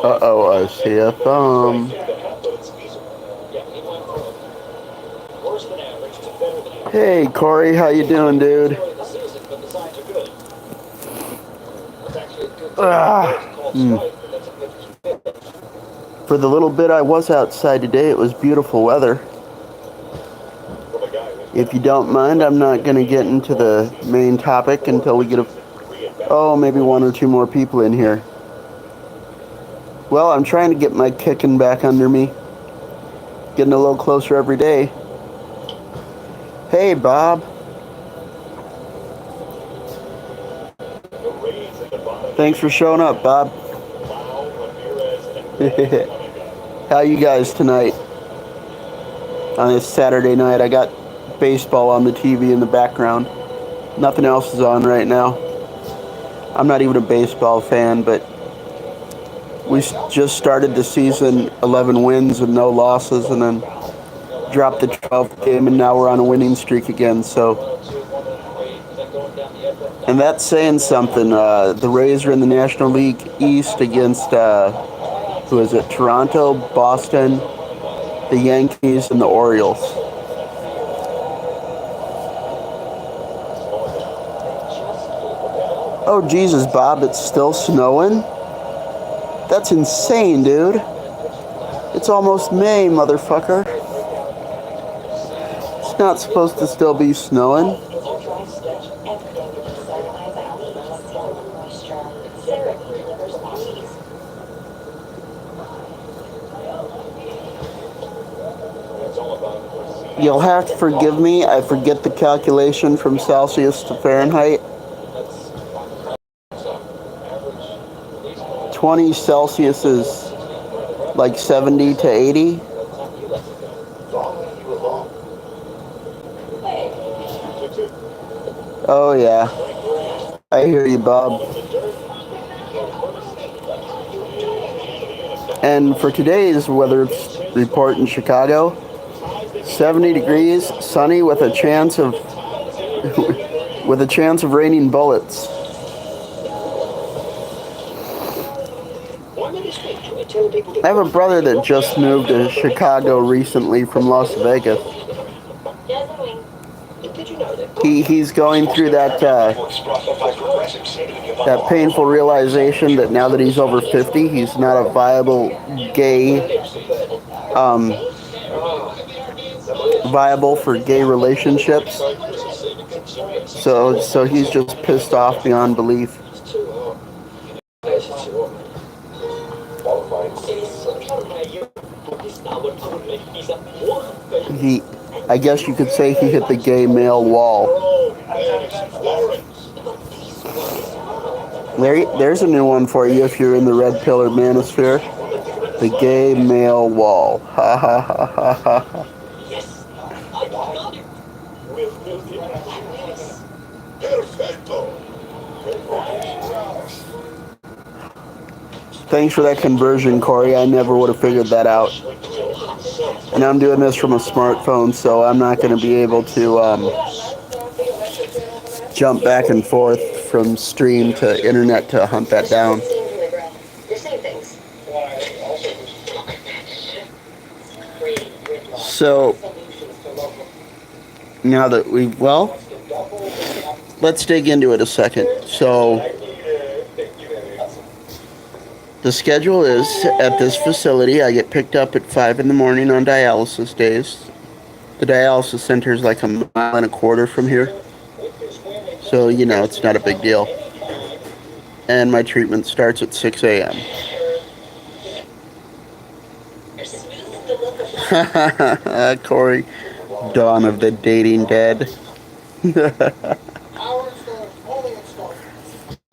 Uh-oh, I see a thumb. Hey, Corey, how you doing, dude? Ah. For the little bit I was outside today, it was beautiful weather. If you don't mind, I'm not going to get into the main topic until we get maybe one or two more people in here. Well, I'm trying to get my kicking back under me. Getting a little closer every day. Hey, Bob. Thanks for showing up, Bob. How you guys tonight? On this Saturday night, I got baseball on the TV in the background. Nothing else is on right now. I'm not even a baseball fan, but we just started the season 11 wins and no losses, and then dropped the 12th game, and now we're on a winning streak again. And that's saying something. The Rays are in the National League East against who is it? Toronto, Boston, the Yankees, and the Orioles. Oh, Jesus, Bob, it's still snowing? That's insane, dude. It's almost May, motherfucker. It's not supposed to still be snowing. You'll have to forgive me. I forget the calculation from Celsius to Fahrenheit. 20 Celsius is like 70 to 80. Oh, yeah. I hear you, Bob. And for today's weather report in Chicago, 70 degrees, sunny with a chance of raining bullets. I have a brother that just moved to Chicago recently from Las Vegas. He's going through that painful realization that now that he's over 50, he's not a viable viable for gay relationships. So he's just pissed off beyond belief. I guess you could say he hit the gay male wall. There's a new one for you if you're in the red pill or manosphere. The gay male wall. Ha ha ha ha ha. Thanks for that conversion, Corey. I never would have figured that out. And I'm doing this from a smartphone, so I'm not going to be able to jump back and forth from stream to internet to hunt that down. So, now that let's dig into it a second. So, the schedule is, at this facility, I get picked up at 5 in the morning on dialysis days. The dialysis center is like a mile and a quarter from here. So, it's not a big deal. And my treatment starts at 6 a.m. Corey, Dawn of the Dating Dead.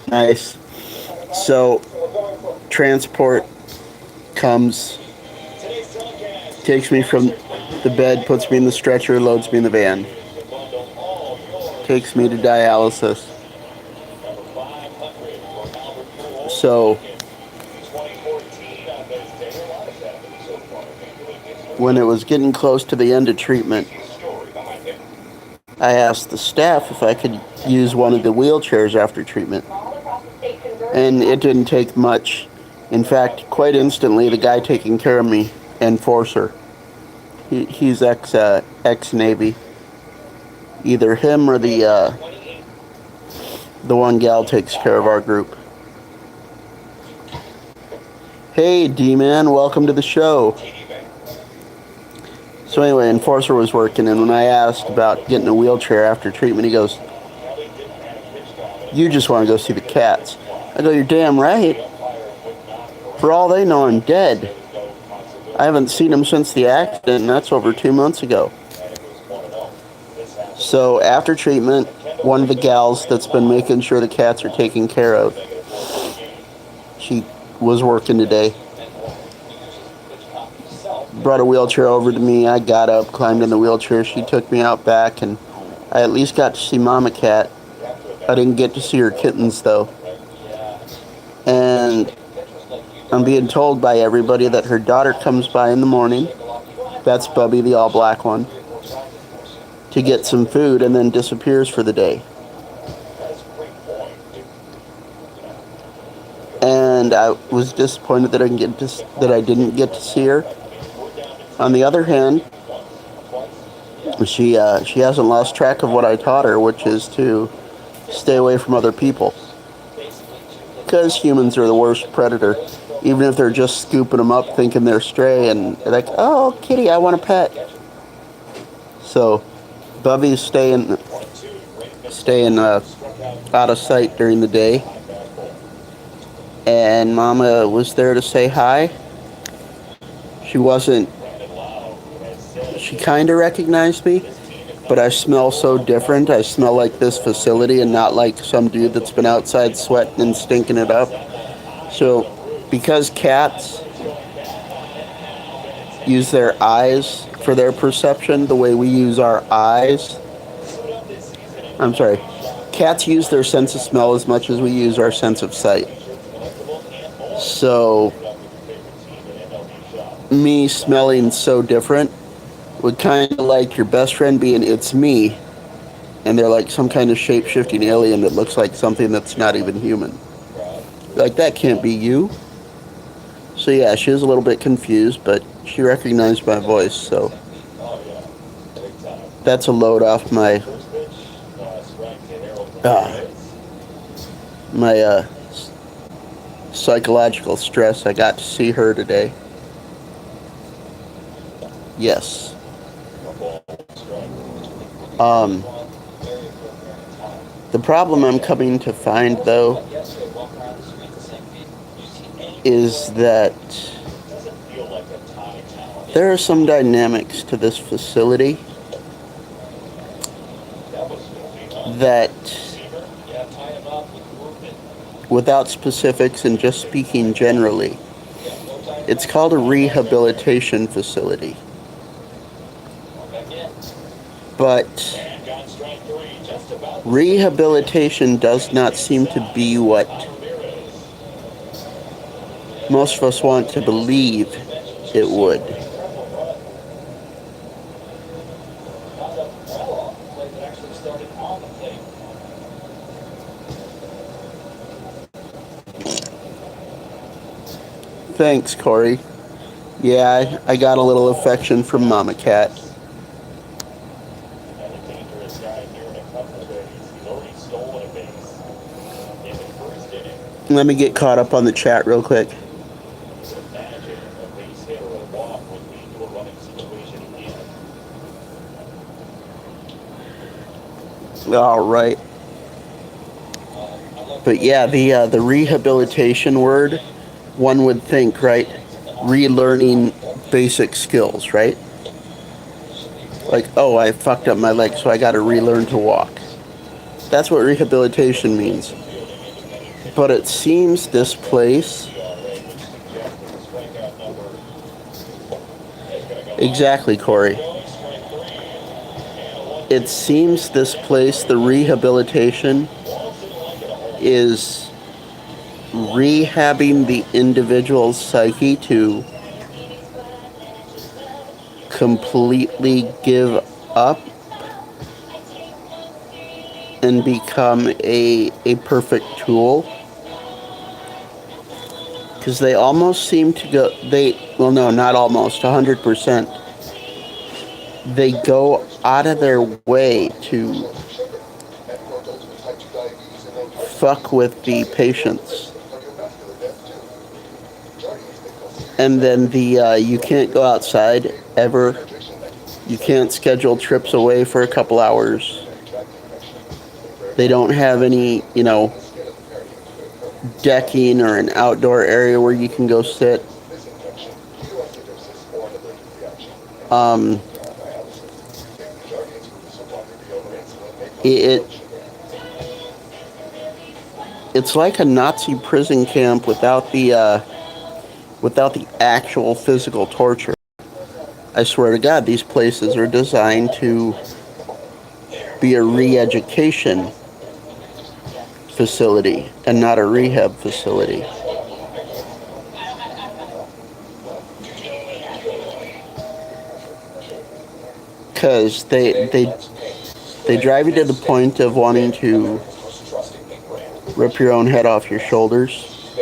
Nice. So, transport comes, takes me from the bed, puts me in the stretcher, loads me in the van. Takes me to dialysis. So, when it was getting close to the end of treatment, I asked the staff if I could use one of the wheelchairs after treatment. And it didn't take much In fact, quite instantly, the guy taking care of me, Enforcer, he's ex-Navy. Either him or the one gal takes care of our group. Hey, D-Man, welcome to the show. So anyway, Enforcer was working, and when I asked about getting a wheelchair after treatment, he goes, "You just want to go see the cats." I go, "You're damn right. For all they know, I'm dead. I haven't seen them since the accident, and that's over 2 months ago." So after treatment, one of the gals that's been making sure the cats are taken care of, she was working today, brought a wheelchair over to me. I got up, climbed in the wheelchair. She took me out back, and I at least got to see Mama Cat. I didn't get to see her kittens, though. And I'm being told by everybody that her daughter comes by in the morning. That's Bubby, the all-black one, to get some food and then disappears for the day. And I was disappointed that I didn't get to see her. On the other hand, she hasn't lost track of what I taught her, which is to stay away from other people. Because humans are the worst predator. Even if they're just scooping them up thinking they're stray, and they're like, "Oh, kitty, I want a pet." So Bubby's staying out of sight during the day. And Mama was there to say hi. She kind of recognized me, but I smell so different. I smell like this facility and not like some dude that's been outside sweating and stinking it up. So, because cats use their eyes for their perception the way we use our eyes. I'm sorry. Cats use their sense of smell as much as we use our sense of sight. So, me smelling so different would kind of like your best friend being, "It's me," and they're like some kind of shape-shifting alien that looks like something that's not even human. Like, that can't be you. So yeah, she was a little bit confused, but she recognized my voice, so that's a load off my psychological stress. I got to see her today. Yes. The problem I'm coming to find, though, is that there are some dynamics to this facility that, without specifics and just speaking generally, it's called a rehabilitation facility. But rehabilitation does not seem to be what most of us want to believe it would. Thanks, Corey. Yeah, I got a little affection from Mama Cat. Let me get caught up on the chat real quick. All right. But yeah, the rehabilitation word, one would think, right? Relearning basic skills, right? Like, oh, I fucked up my leg, so I got to relearn to walk. That's what rehabilitation means. But it seems this place... Exactly, Corey. It seems this place, the rehabilitation, is rehabbing the individual's psyche to completely give up and become a perfect tool. because they almost seem to go, well, no, not almost, 100%. They go out of their way to fuck with the patients. And then you can't go outside ever. You can't schedule trips away for a couple hours. They don't have any, decking or an outdoor area where you can go sit. It's like a Nazi prison camp without the actual physical torture. I swear to God, these places are designed to be a re-education facility and not a rehab facility. Because they drive you to the point of wanting to rip your own head off your shoulders.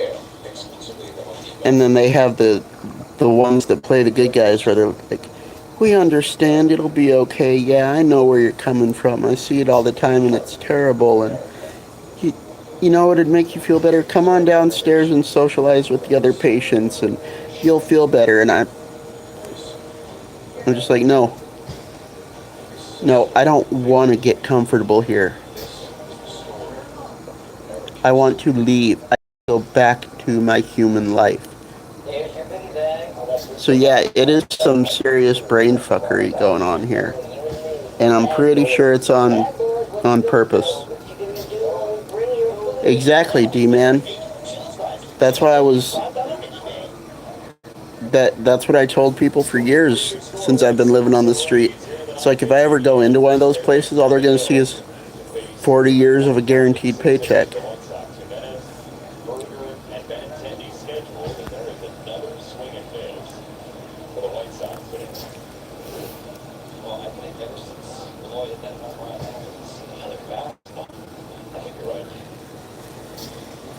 And then they have the ones that play the good guys where they're like, we understand, it'll be okay. Yeah, I know where you're coming from. I see it all the time and it's terrible. And you know what would make you feel better? Come on downstairs and socialize with the other patients and you'll feel better. And I'm just like, no, I don't want to get comfortable here. I want to leave. I go back to my human life. So yeah, it is some serious brain fuckery going on here. And I'm pretty sure it's on purpose. Exactly, D-Man. That's why that's what I told people for years since I've been living on the street. It's like if I ever go into one of those places, all they're going to see is 40 years of a guaranteed paycheck.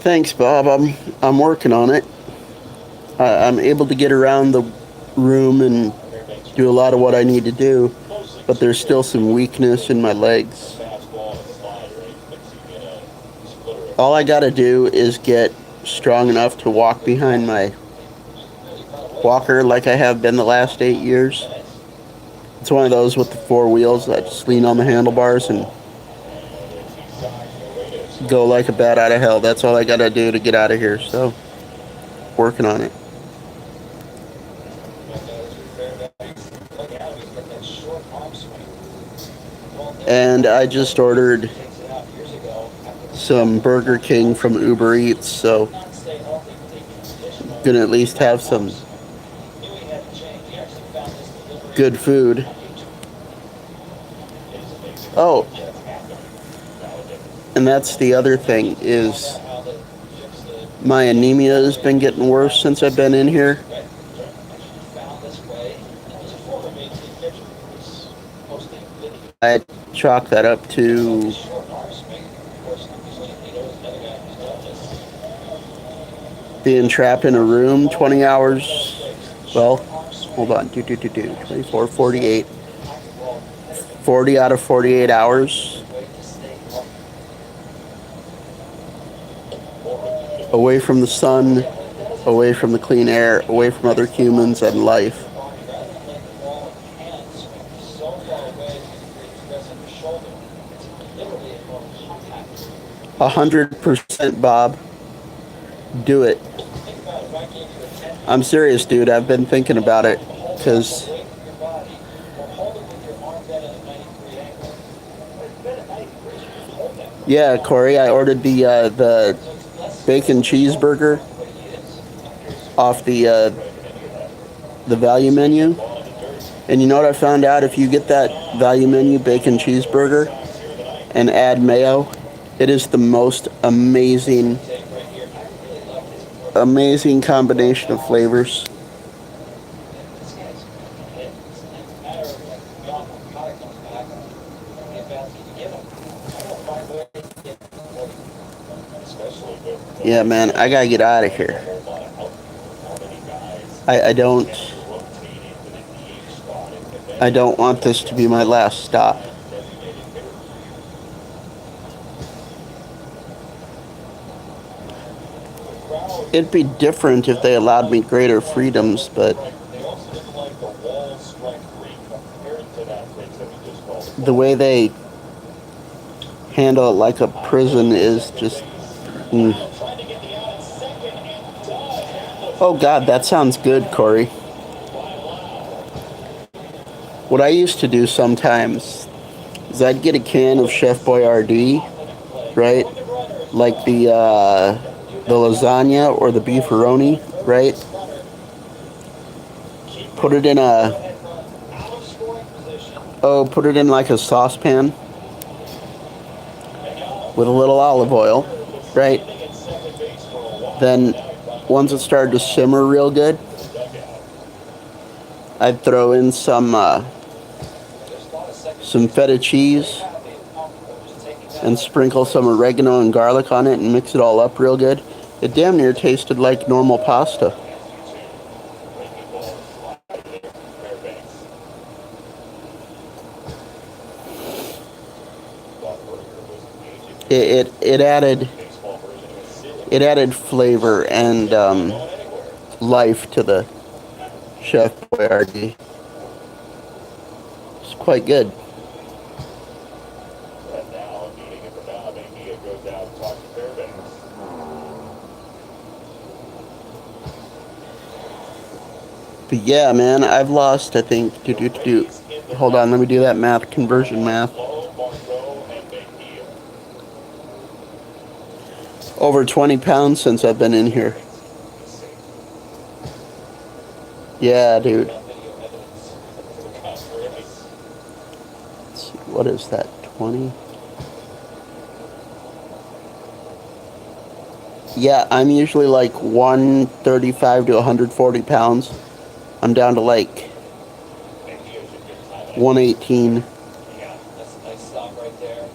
Thanks, Bob. I'm working on it. I'm able to get around the room and do a lot of what I need to do, but there's still some weakness in my legs. All I gotta do is get strong enough to walk behind my walker like I have been the last 8 years. It's one of those with the 4 wheels. I just lean on the handlebars and go like a bat out of hell. That's all I gotta do to get out of here. So, working on it. And I just ordered some Burger King from Uber Eats, so I'm gonna at least have some good food. Oh, and that's the other thing is my anemia has been getting worse since I've been in here. I chalk that up to being trapped in a room 20 hours. Well, hold on. 24, 48. 40 out of 48 hours. Away from the sun, away from the clean air, away from other humans and life. 100%, Bob. Do it. I'm serious, dude. I've been thinking about it because yeah, Corey, I ordered the bacon cheeseburger off the value menu. And you know what I found out? If you get that value menu bacon cheeseburger and add mayo, it is the most amazing combination of flavors. Yeah, man, I gotta get out of here. I don't want this to be my last stop. It'd be different if they allowed me greater freedoms, but the way they handle it like a prison is just... Oh God, that sounds good, Corey. What I used to do sometimes is I'd get a can of Chef Boyardee, right? Like the lasagna or the beefaroni, right? Put it in like a saucepan with a little olive oil, right? Then once it started to simmer real good, I'd throw in some feta cheese and sprinkle some oregano and garlic on it and mix it all up real good. It damn near tasted like normal pasta. It added flavor and life to the Chef Boyardee. It's quite good. But yeah, man, I've lost, I think, hold on, let me do that math, conversion math. Over 20 pounds since I've been in here. Yeah, dude. Let's see, what is that, 20? Yeah, I'm usually like 135 to 140 pounds. I'm down to like 118. Yeah, that's a nice stop right there.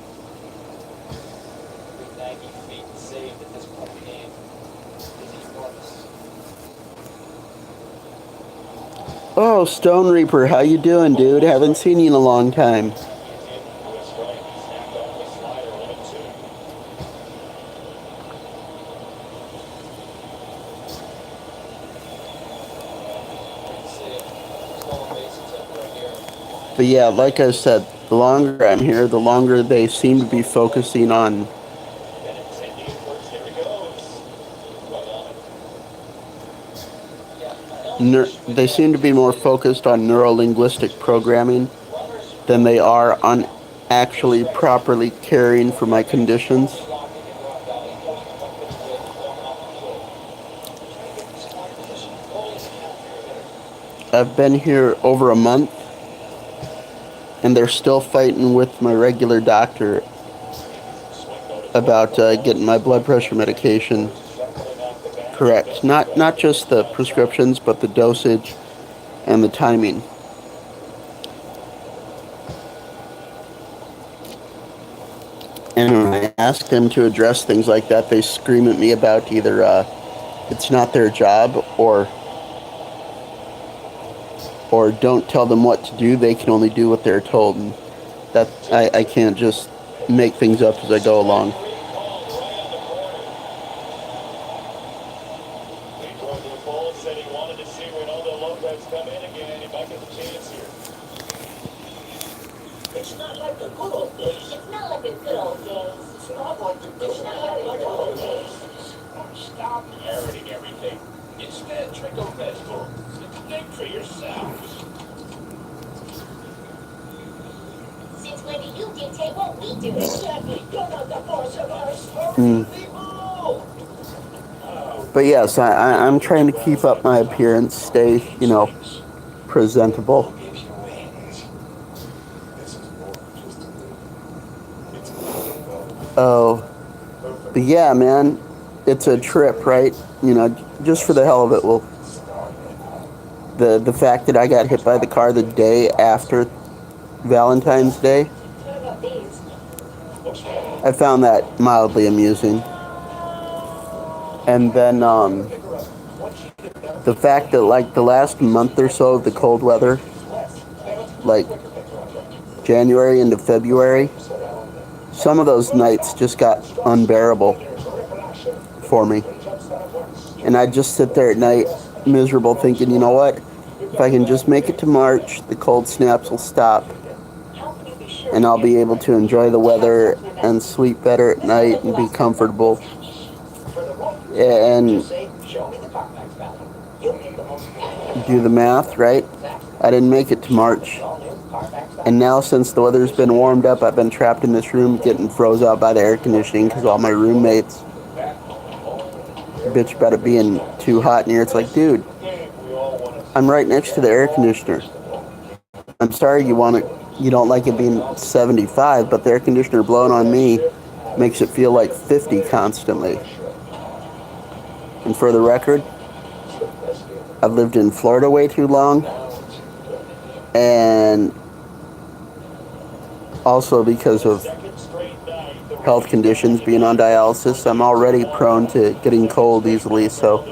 90 feet saved at this point in the game. Is enormous. Oh, Stone Reaper, how you doing, dude? Haven't seen you in a long time. But yeah, like I said, the longer I'm here, the longer they seem to be focusing on they seem to be more focused on neuro-linguistic programming than they are on actually properly caring for my conditions. I've been here over a month, and they're still fighting with my regular doctor about getting my blood pressure medication correct. Not just the prescriptions, but the dosage and the timing. And when I ask them to address things like that, they scream at me about either it's not their job or don't tell them what to do. They can only do what they're told, and that I can't just make things up as I go along. It's not like the good old days. It's not like the good old days. It's not like the good old days. Stop inheriting everything. Instead, drink a Red Bull. Think for yourselves. Since when do you dictate what we do? Exactly. You're not the boss of us. People. But yes, I'm trying to keep up my appearance, stay, presentable. Oh, but yeah, man, it's a trip, right? Just for the hell of it. Well, the fact that I got hit by the car the day after Valentine's Day, I found that mildly amusing. And then the fact that like the last month or so of the cold weather, like January into February, some of those nights just got unbearable for me. And I'd just sit there at night miserable thinking, you know what? If I can just make it to March, the cold snaps will stop. And I'll be able to enjoy the weather and sleep better at night and be comfortable. And do the math, right? I didn't make it to March. And now since the weather's been warmed up, I've been trapped in this room getting froze out by the air conditioning because all my roommates bitch about it being too hot in here. It's like, dude, I'm right next to the air conditioner. I'm sorry you don't like it being 75, but the air conditioner blowing on me makes it feel like 50 constantly. And for the record, I've lived in Florida way too long, and also because of health conditions, being on dialysis, I'm already prone to getting cold easily. So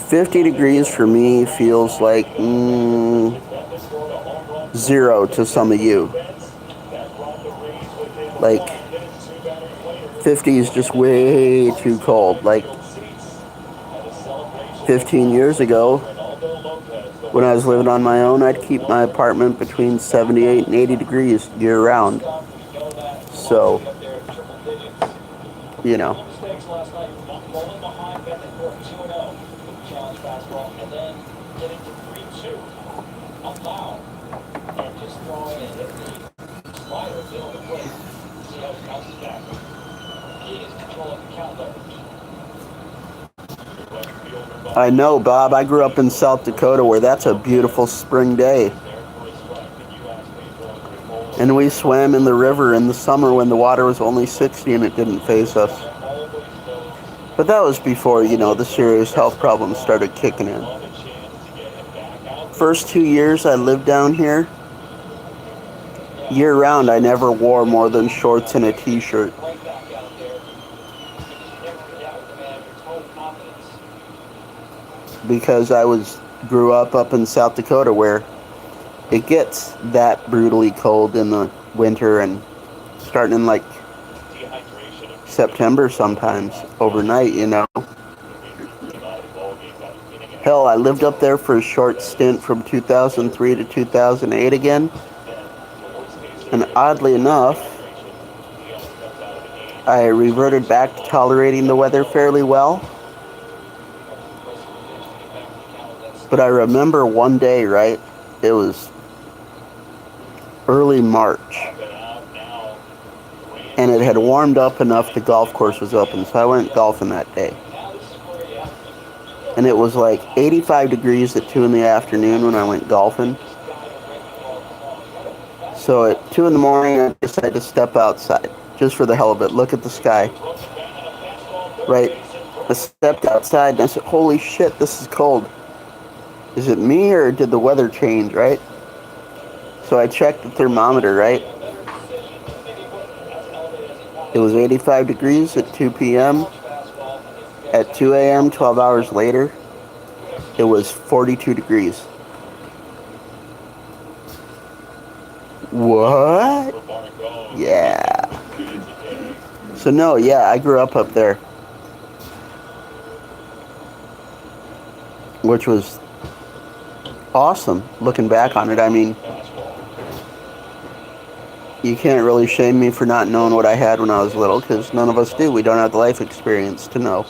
50 degrees for me feels like 0 to some of you. Like 50 is just way too cold. Like 15 years ago, when I was living on my own, I'd keep my apartment between 78 and 80 degrees year round. So, you know. I know, Bob. I grew up in South Dakota where that's a beautiful spring day. And we swam in the river in the summer when the water was only 60 and it didn't faze us. But that was before, the serious health problems started kicking in. First 2 years I lived down here, year round I never wore more than shorts and a t-shirt. Because I grew up in South Dakota where it gets that brutally cold in the winter and starting in like September sometimes overnight, Hell, I lived up there for a short stint from 2003 to 2008 again. And oddly enough, I reverted back to tolerating the weather fairly well. But I remember one day, right? It was early March. And it had warmed up enough the golf course was open. So I went golfing that day. And it was like 85 degrees at 2 in the afternoon when I went golfing. So at 2 in the morning, I decided to step outside. Just for the hell of it. Look at the sky. Right? I stepped outside and I said, holy shit, this is cold. Is it me or did the weather change, right? So I checked the thermometer, right? It was 85 degrees at 2 p.m. At 2 a.m., 12 hours later, it was 42 degrees. What? Yeah. So no, yeah, I grew up there. Which was awesome, looking back on it. I mean, you can't really shame me for not knowing what I had when I was little, because none of us do. We don't have the life experience to know.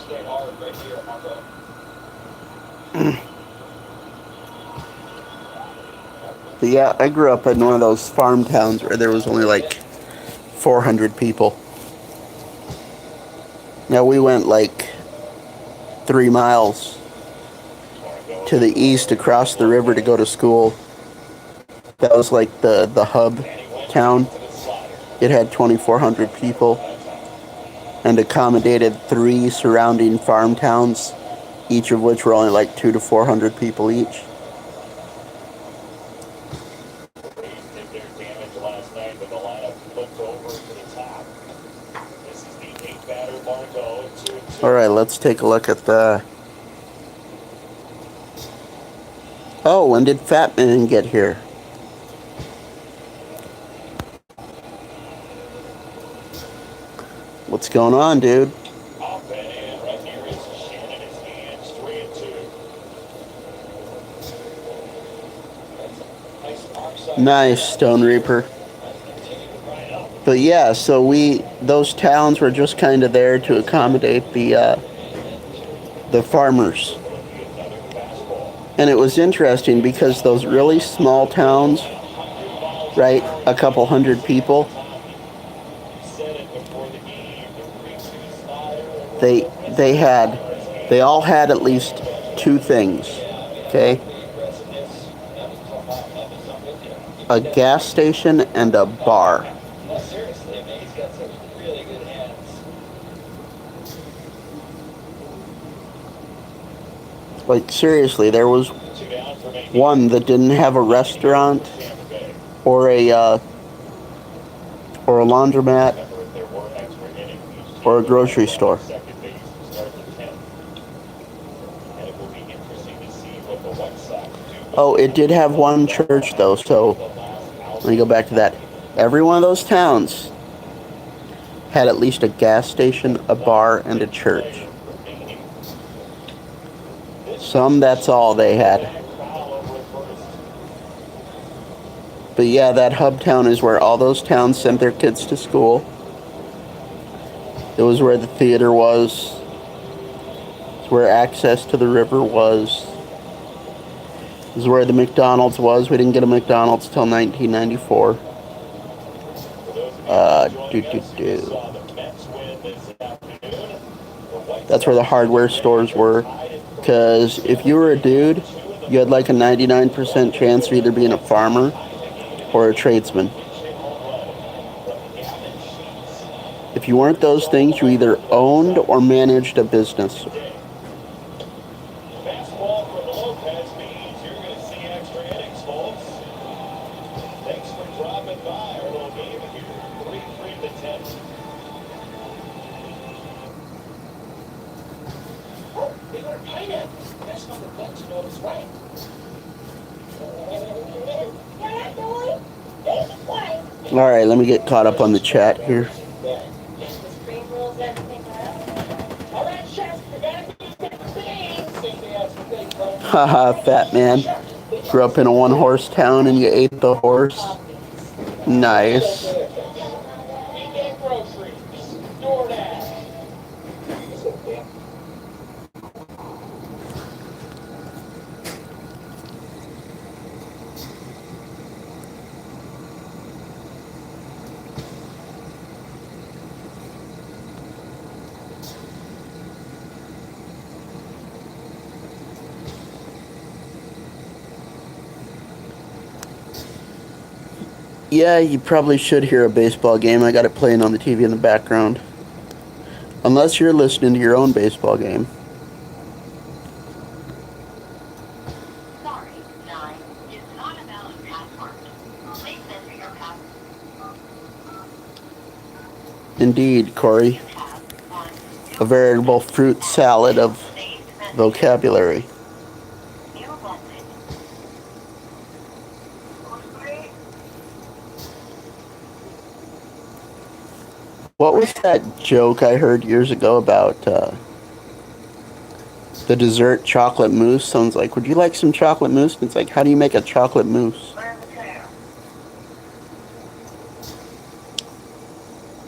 But yeah, I grew up in one of those farm towns where there was only like 400 people. Now we went like 3 miles to the east across the river to go to school. That was like the hub town. It had 2,400 people and accommodated 3 surrounding farm towns, each of which were only like 200 to 400 people each. All right, let's take a look at the Oh, when did Fat Man get here? What's going on, dude? Up and right here is Shannon. His hands 3-2. Nice offside. Nice, Stone Reaper. But yeah, so those towns were just kind of there to accommodate the farmers. And it was interesting because those really small towns, right, a couple hundred people, they all had at least two things, okay? A gas station and a bar. No, seriously, I mean, he's got some really good hands. Like, seriously, there was one that didn't have a restaurant or a laundromat or a grocery store. Oh, it did have one church, though, so let me go back to that. Every one of those towns had at least a gas station, a bar, and a church. Some, that's all they had. But yeah, that hub town is where all those towns sent their kids to school. It was where the theater was. It's where access to the river was. It was where the McDonald's was. We didn't get a McDonald's till 1994. That's where the hardware stores were. Because if you were a dude, you had like a 99% chance of either being a farmer or a tradesman. If you weren't those things, you either owned or managed a business. All right, let me get caught up on the chat here. Haha, Fat Man. Grew up in a one-horse town and you ate the horse. Nice. Yeah, you probably should hear a baseball game. I got it playing on the TV in the background. Unless you're listening to your own baseball game. Sorry, 9 is not a valid password. Please enter your password. Indeed, Corey. A veritable fruit salad of vocabulary. What was that joke I heard years ago about the dessert chocolate mousse? Someone's like, would you like some chocolate mousse? And it's like, how do you make a chocolate mousse?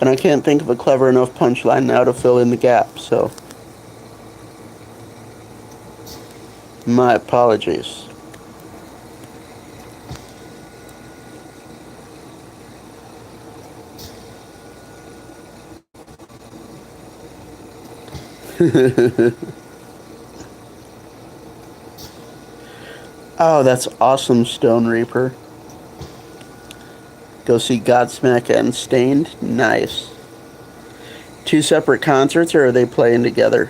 And I can't think of a clever enough punchline now to fill in the gap, so my apologies. Oh, that's awesome, Stone Reaper. Go see Godsmack and Stained? Nice. Two separate concerts, or are they playing together?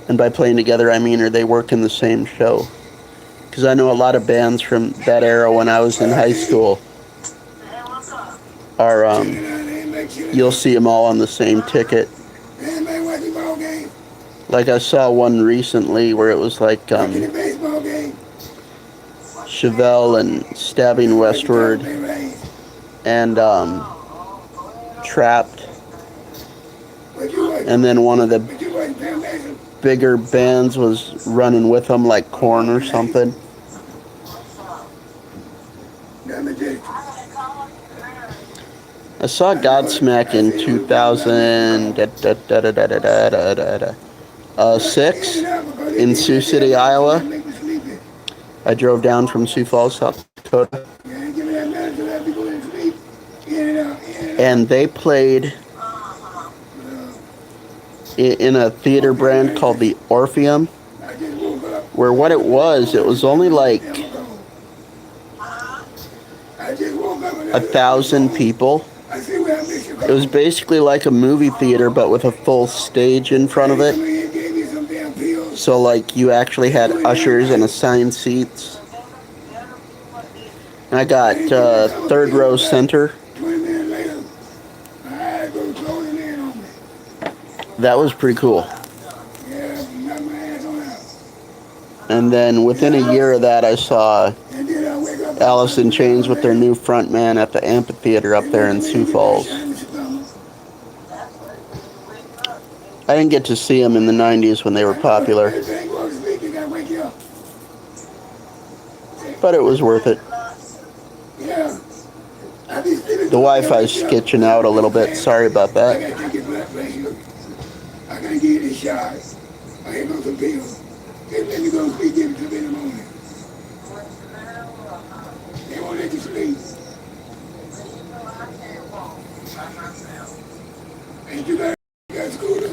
And by playing together, I mean, are they working the same show? Because I know a lot of bands from that era when I was in high school are, you'll see them all on the same ticket. Like I saw one recently where it was like, Chevelle and Stabbing Westward and Trapped. And then one of the bigger bands was running with them, like Korn or something. I saw Godsmack in 2006 in Sioux City, Iowa. I drove down from Sioux Falls, South Dakota. And they played in a theater brand called the Orpheum, where what it was only like 1,000 people. It was basically like a movie theater, but with a full stage in front of it. So, like, you actually had ushers and assigned seats. And I got third row center. That was pretty cool. And then within a year of that, I saw Alice in Chains with their new front man at the amphitheater up there in Sioux Falls. I didn't get to see them in the 90s when they were popular, but it was worth it. The Wi-Fi's sketching out a little bit. Sorry about that. I gotta give you this shot. I ain't gonna compete. Let me go sleep, give it to me in the morning. They won't let you sleep. Ain't you got scooter?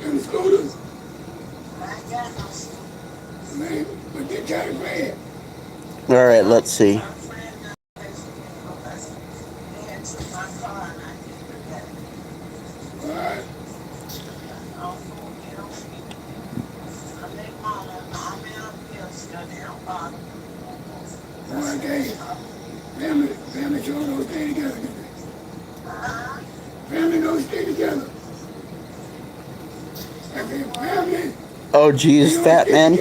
Them scooters? Man, but they try to play it. All right, let's see. Family sure don't stay together, do they? Family don't stay together. I said, family. Oh, geez, Fat Man.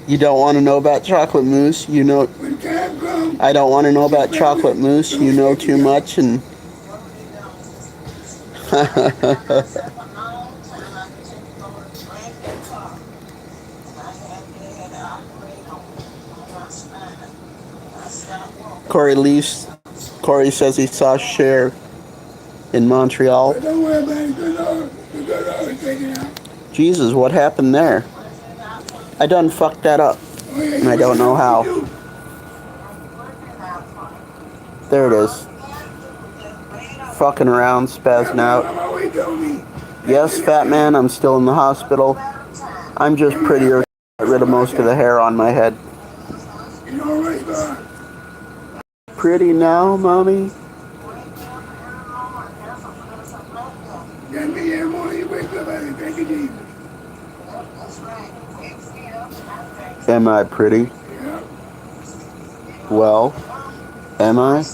You don't want to know about chocolate mousse? You know. When time comes, I don't want to know about chocolate mousse. You know too much, and. Corey says he saw Cher in Montreal. but don't worry about it. The good Lord is taking it out. Jesus, what happened there? I done fucked that up, Oh, yeah, and I don't know how. There it is. Fucking around, spazzing out. Mama always told me. Yes, Fat Man, I'm still in the hospital. I'm just prettier. Got rid of most of the hair on my head. You know what, God? Pretty now, Mommy? That me every morning you wake up, I say, thank you, Jesus. Am I pretty? Yeah. Well, am I?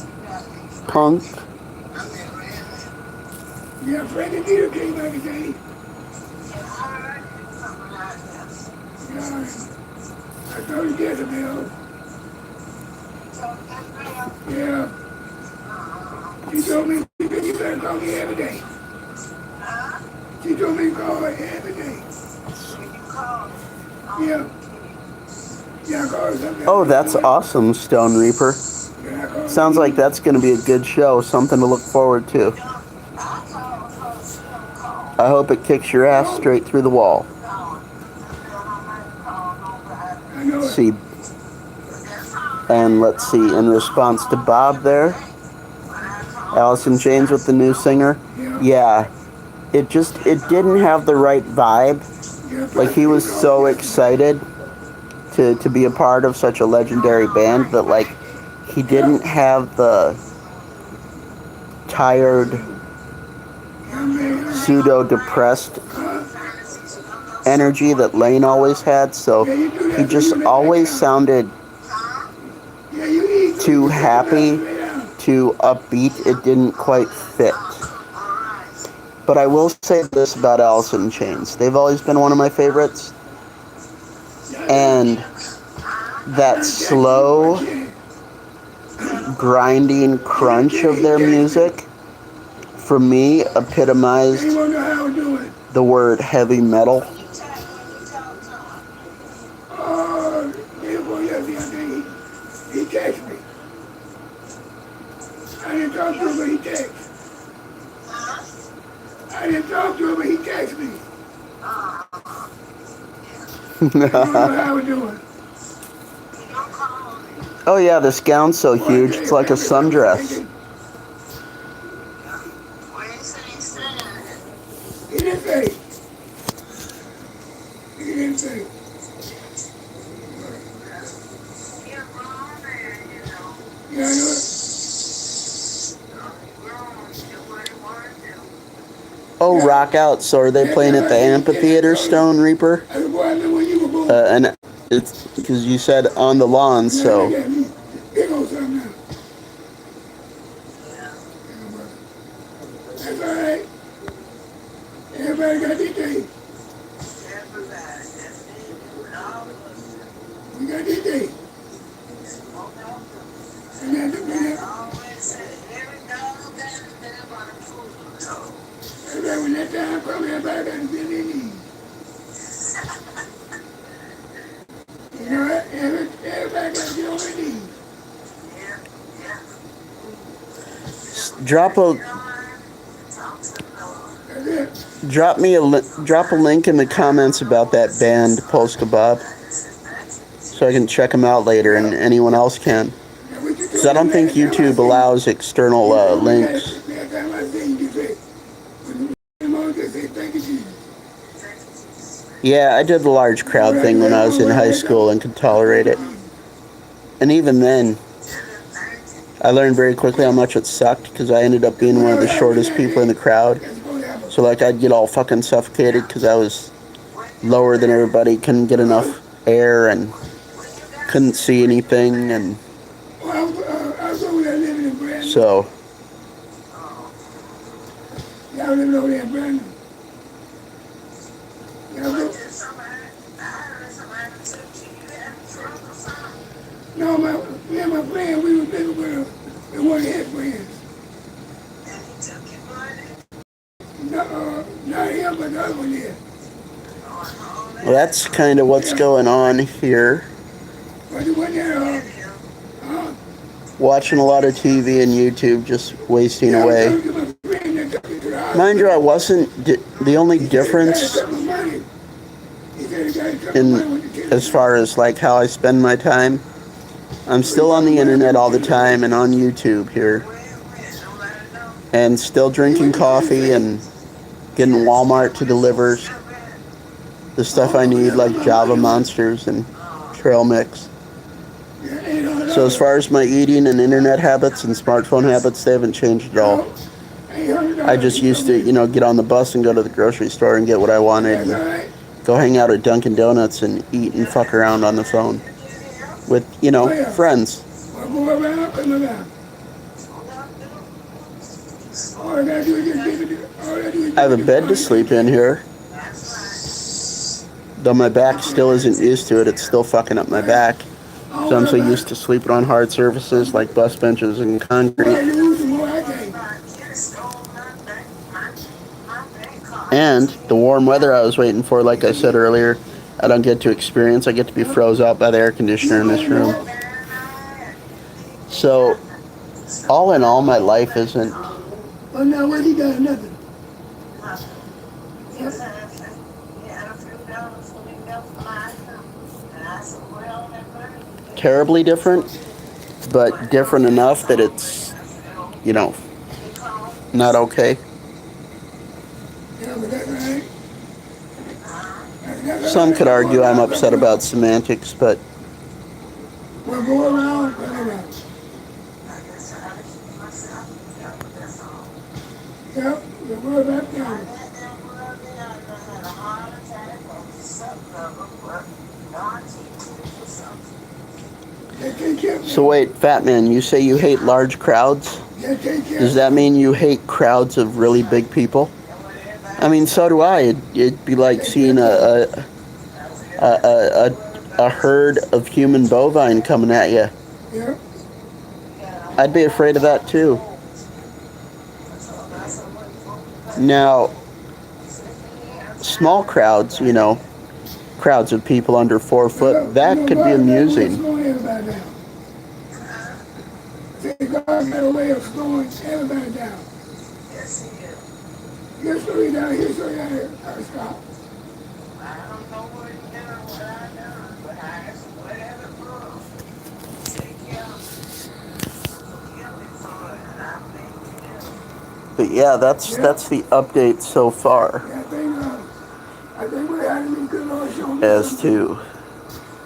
Punk? Yeah, Frankie Peter came back and said, yeah, I told you Jezebel. Yeah. She told me, you better call me every day. She told me to call her every day. Yeah. Yeah, I call her something. Oh, that's awesome, Stone Reaper. Yeah, I call her. Sounds like that's going to be a good show, something to look forward to. I hope it kicks your ass straight through the wall. I know it. See, and let's see, in response to Bob there, Alice in Chains with the new singer, yeah, it didn't have the right vibe. Yeah, Like, he was so excited to be a part of such a legendary band that, like, he didn't have the tired, pseudo-depressed energy that Lane always had, so he just always sounded yeah, you eat. too happy, too upbeat. It didn't quite fit. But I will say this about Alice in Chains. They've always been one of my favorites. And that slow, grinding crunch of their music, for me, epitomized the word heavy metal. He texted me. I didn't talk to him, but he texted. I didn't talk to him, but he texted me. I don't know how we're doing. Oh yeah, this gown's so huge, it's like a sundress. He didn't say. He didn't say. Yeah, I know it. Oh, rock out. So are they playing at the amphitheater, Stone Reaper? I said, boy, I knew when you were born. And it's because you said on the lawn, so. Here goes something now. That's all right. Everybody got their day. We got their day. And then when that time comes, everybody got to bend their knees. You know what? Everybody got to get on their knees. Drop a link in the comments about that band Polska Bob, so I can check them out later, and anyone else can. Because I don't think YouTube allows external links. Yeah, I did the large crowd thing when I was in high school and could tolerate it. And even then, I learned very quickly how much it sucked because I ended up being one of the shortest people in the crowd. So like I'd get all fucking suffocated because I was lower than everybody, couldn't get enough air and couldn't see anything, and so y'all living over there in Brandon. No, me and my friend, we were living with one of his friends. No, not him, but the other one did. well, that's kind of what's going on here. But he wasn't there, Watching a lot of TV and YouTube, just wasting away. Mind you, I wasn't the only difference in as far as like how I spend my time. I'm still on the internet all the time and on YouTube here, and still drinking coffee and getting Walmart to deliver the stuff I need, like Java Monsters and Trail Mix. So as far as my eating and internet habits and smartphone habits, they haven't changed at all. I just used to, get on the bus and go to the grocery store and get what I wanted, and go hang out at Dunkin' Donuts and eat and fuck around on the phone with, friends. I have a bed to sleep in here. Though my back still isn't used to it, it's still fucking up my back. So I'm so used to sleeping on hard surfaces like bus benches and concrete. And the warm weather I was waiting for, like I said earlier, I don't get to experience. I get to be froze out by the air conditioner in this room. So, all in all, my life isn't... Well, now, what he got? Nothing. terribly different, but different enough that it's, not okay. Some could argue I'm upset about semantics, but We'll go around, go around. Yep, we'll go back down. so wait, Fat Man, you say you hate large crowds? Does that mean you hate crowds of really big people? I mean, so do I. It'd be like seeing a herd of human bovine coming at you. Yeah. I'd be afraid of that too. Now, small crowds, crowds of people under 4 foot, that could be amusing. God had a way of slowing everybody down. Here's three down here, three down here. All right, stop. But yeah, that's the update so far Yeah, I think we're having a good Lord show me as something. to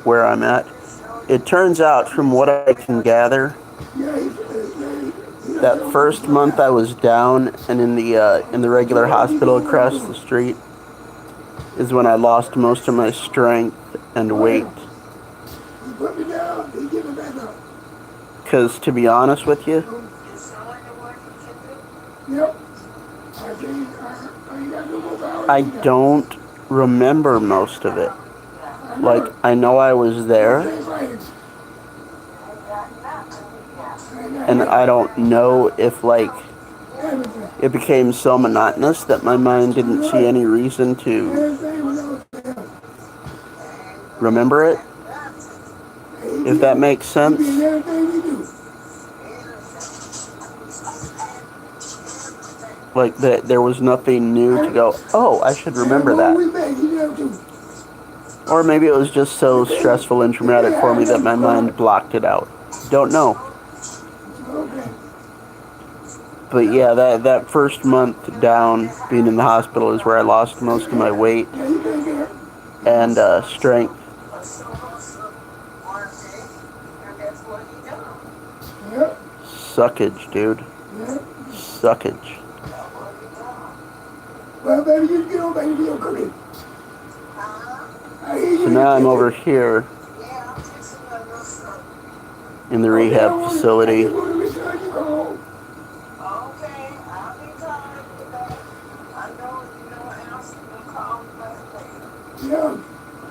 where I'm at. It turns out, from what I can gather, Yeah, that first month I was down and in the regular hospital across the street is when I lost most of my strength and weight. he put me down, he give me back up. Because to be honest with you, Yep. I ain't got no more power. I don't remember most of it. Like, I know I was there, and I don't know if, like, it became so monotonous that my mind didn't see any reason to remember it, if that makes sense. Like, there was nothing new to go, oh, I should remember that. Or maybe it was just so stressful and traumatic for me that my mind blocked it out. Don't know. But yeah, that first month down, being in the hospital, is where I lost most of my weight and strength. Suckage, dude. Suckage. Well, baby, you get on, baby, you're cooking. So now I'm over here in the rehab facility,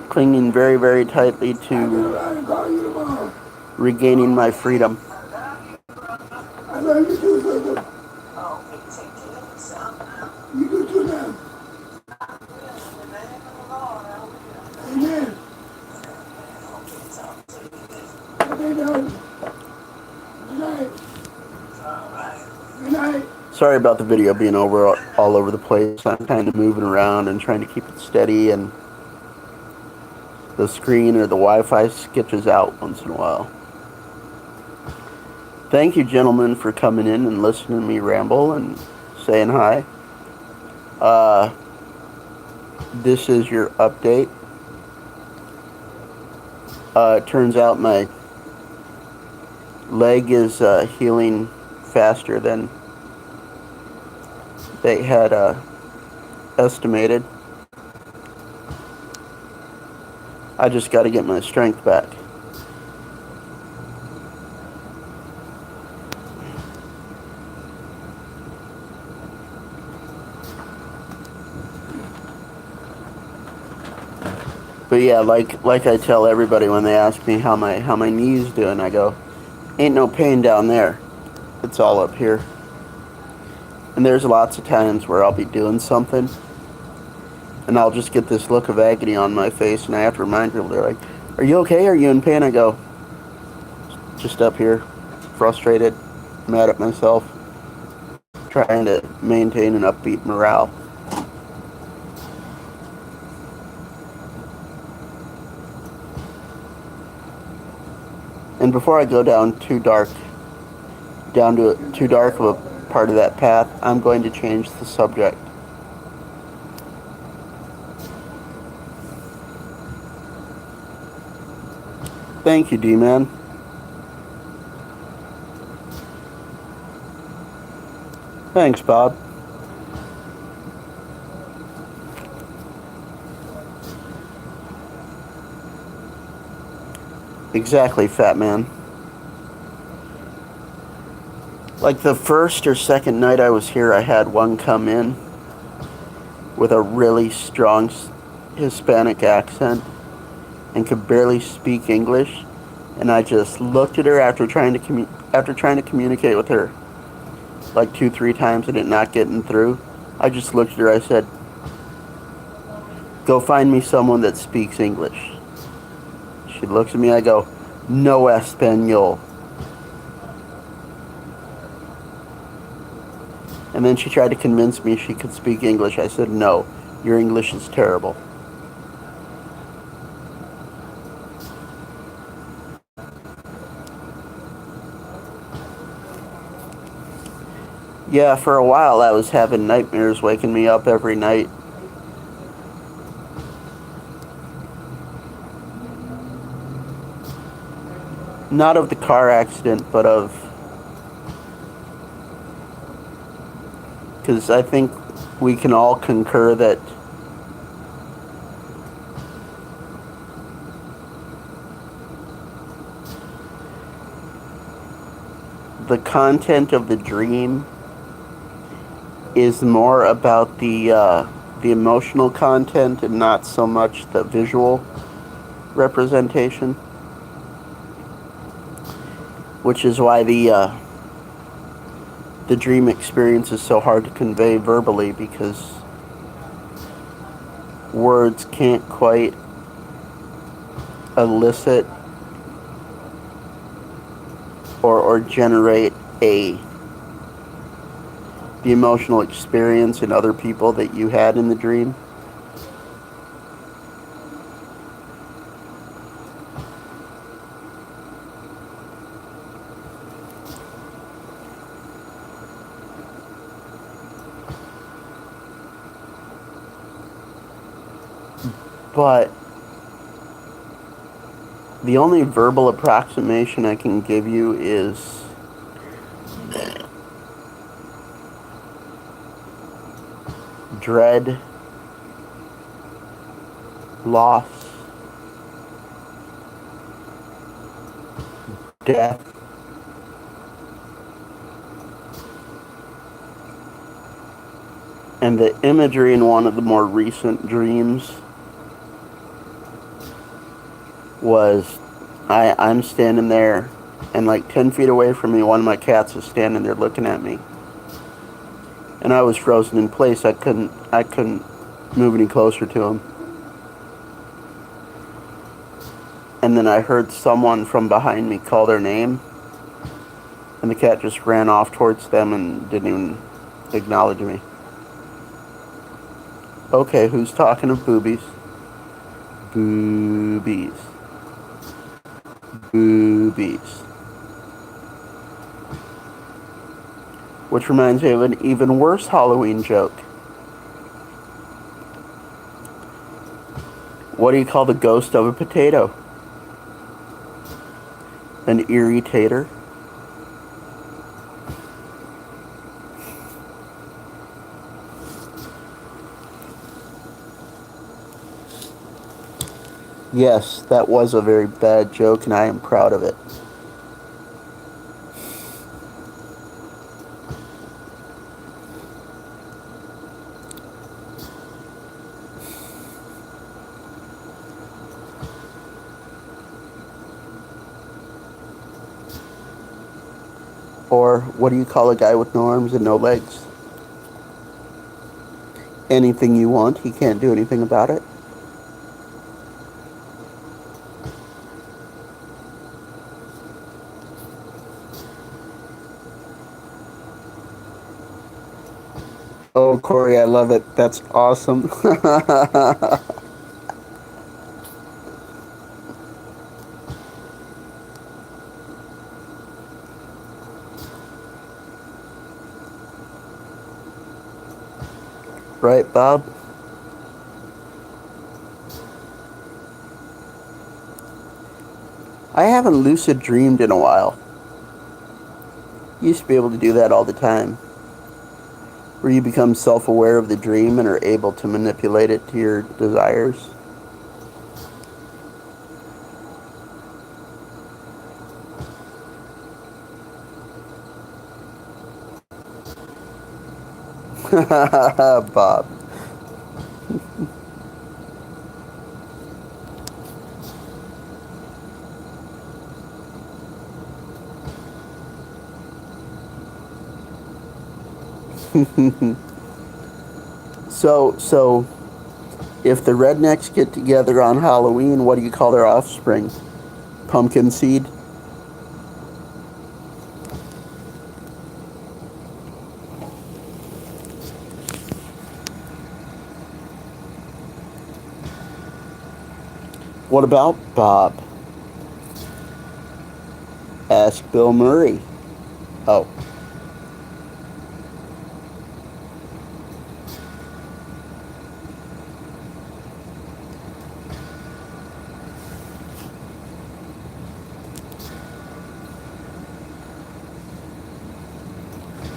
clinging very, very tightly to regaining my freedom. I love you too, sister. You do too now. Amen. Okay, darling. Good night. Good night. Sorry about the video being all over the place. I'm kind of moving around and trying to keep it steady, and the screen or the Wi-Fi sketches out once in a while. Thank you, gentlemen, for coming in and listening to me ramble and saying hi. This is your update. It turns out my leg is healing faster than they had estimated. I just got to get my strength back. But yeah, like I tell everybody when they ask me how my knee's doing, I go, ain't no pain down there. It's all up here. And there's lots of times where I'll be doing something and I'll just get this look of agony on my face, and I have to remind people, they're like, are you okay? Are you in pain? I go, just up here, frustrated, mad at myself, trying to maintain an upbeat morale. And before I go down too dark of a part of that path, I'm going to change the subject. Thank you, D-Man. Thanks, Bob. Exactly, fat man. Like the first or second night I was here, I had one come in with a really strong Hispanic accent and could barely speak English, and I just looked at her after trying to communicate with her like 2-3 times and it not getting through. I just looked at her. I said, "Go find me someone that speaks English." She looks at me. I go, "No Espanol." And then she tried to convince me she could speak English. I said, "No, your English is terrible." Yeah, for a while I was having nightmares waking me up every night. Not of the car accident, but of... Because I think we can all concur that the content of the dream is more about the emotional content and not so much the visual representation, which is why the dream experience is so hard to convey verbally, because words can't quite elicit or generate the emotional experience in other people that you had in the dream. But the only verbal approximation I can give you is dread, loss, death, and the imagery in one of the more recent dreams was I'm standing there, and like 10 feet away from me, one of my cats is standing there looking at me. And I was frozen in place. I couldn't move any closer to him. And then I heard someone from behind me call their name, and the cat just ran off towards them and didn't even acknowledge me. Okay, who's talking of boobies? Boobies. Boobies. Which reminds me of an even worse Halloween joke. What do you call the ghost of a potato? An irritator? Yes, that was a very bad joke, and I am proud of it. Or, what do you call a guy with no arms and no legs? Anything you want, he can't do anything about it. Oh, Corey, I love it. That's awesome. Right, Bob? I haven't lucid dreamed in a while. Used to be able to do that all the time, where you become self-aware of the dream and are able to manipulate it to your desires. Bob. So, if the rednecks get together on Halloween, what do you call their offspring? Pumpkin seed? What about Bob? Ask Bill Murray. Oh.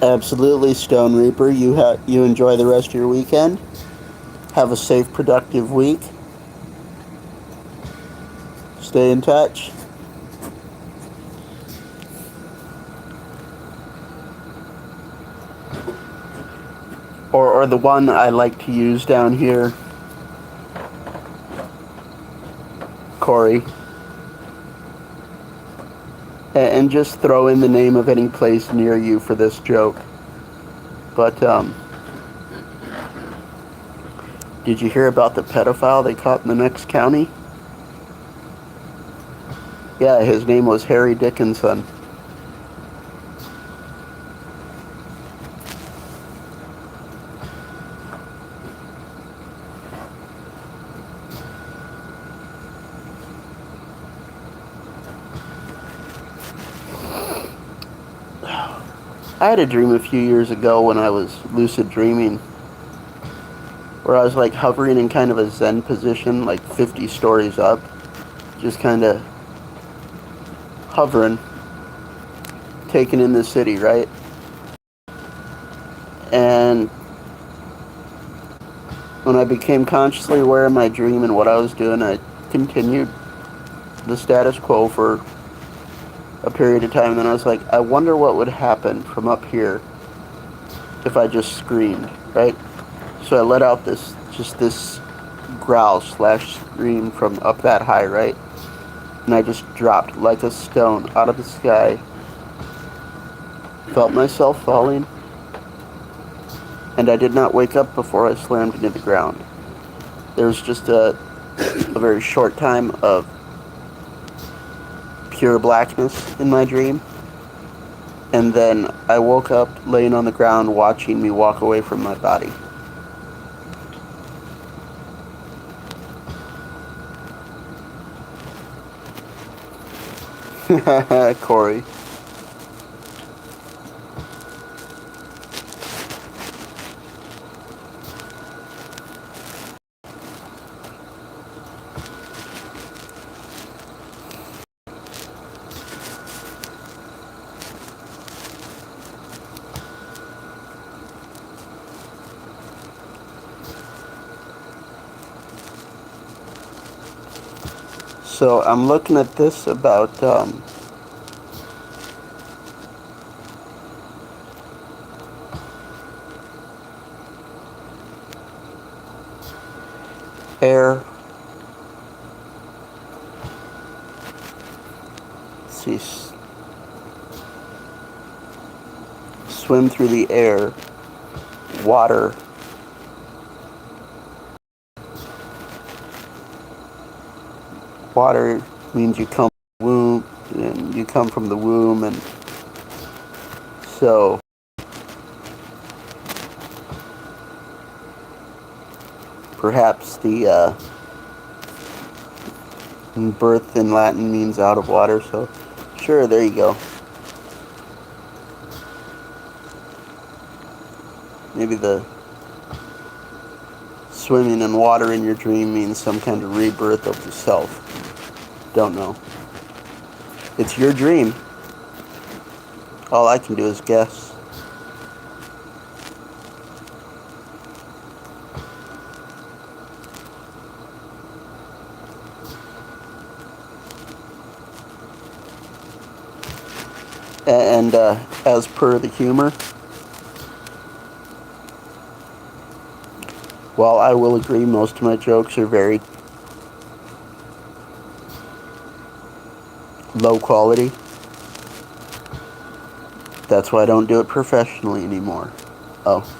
Absolutely, Stone Reaper. You enjoy the rest of your weekend. Have a safe, productive week. Stay in touch. Or the one I like to use down here, Corey. And just throw in the name of any place near you for this joke. But, did you hear about the pedophile they caught in the next county? Yeah, his name was Harry Dickinson. I had a dream a few years ago when I was lucid dreaming where I was like hovering in kind of a Zen position, like 50 stories up, just kind of hovering, taking in the city, right? And when I became consciously aware of my dream and what I was doing, I continued the status quo for a period of time, and then I was like, I wonder what would happen from up here if I just screamed, right? So I let out this growl / scream from up that high, right? And I just dropped like a stone out of the sky, felt myself falling, and I did not wake up before I slammed into the ground. There was just a very short time of pure blackness in my dream, and then I woke up laying on the ground watching me walk away from my body. Corey. So I'm looking at this about air. Let's see, swim through the air, water. Water means you come from the womb, and you come from the womb, and so perhaps the birth in Latin means out of water. So sure, there you go. Maybe the swimming in water in your dream means some kind of rebirth of the self. Don't know. It's your dream. All I can do is guess. And as per the humor, while I will agree most of my jokes are very low quality, that's why I don't do it professionally anymore. Oh.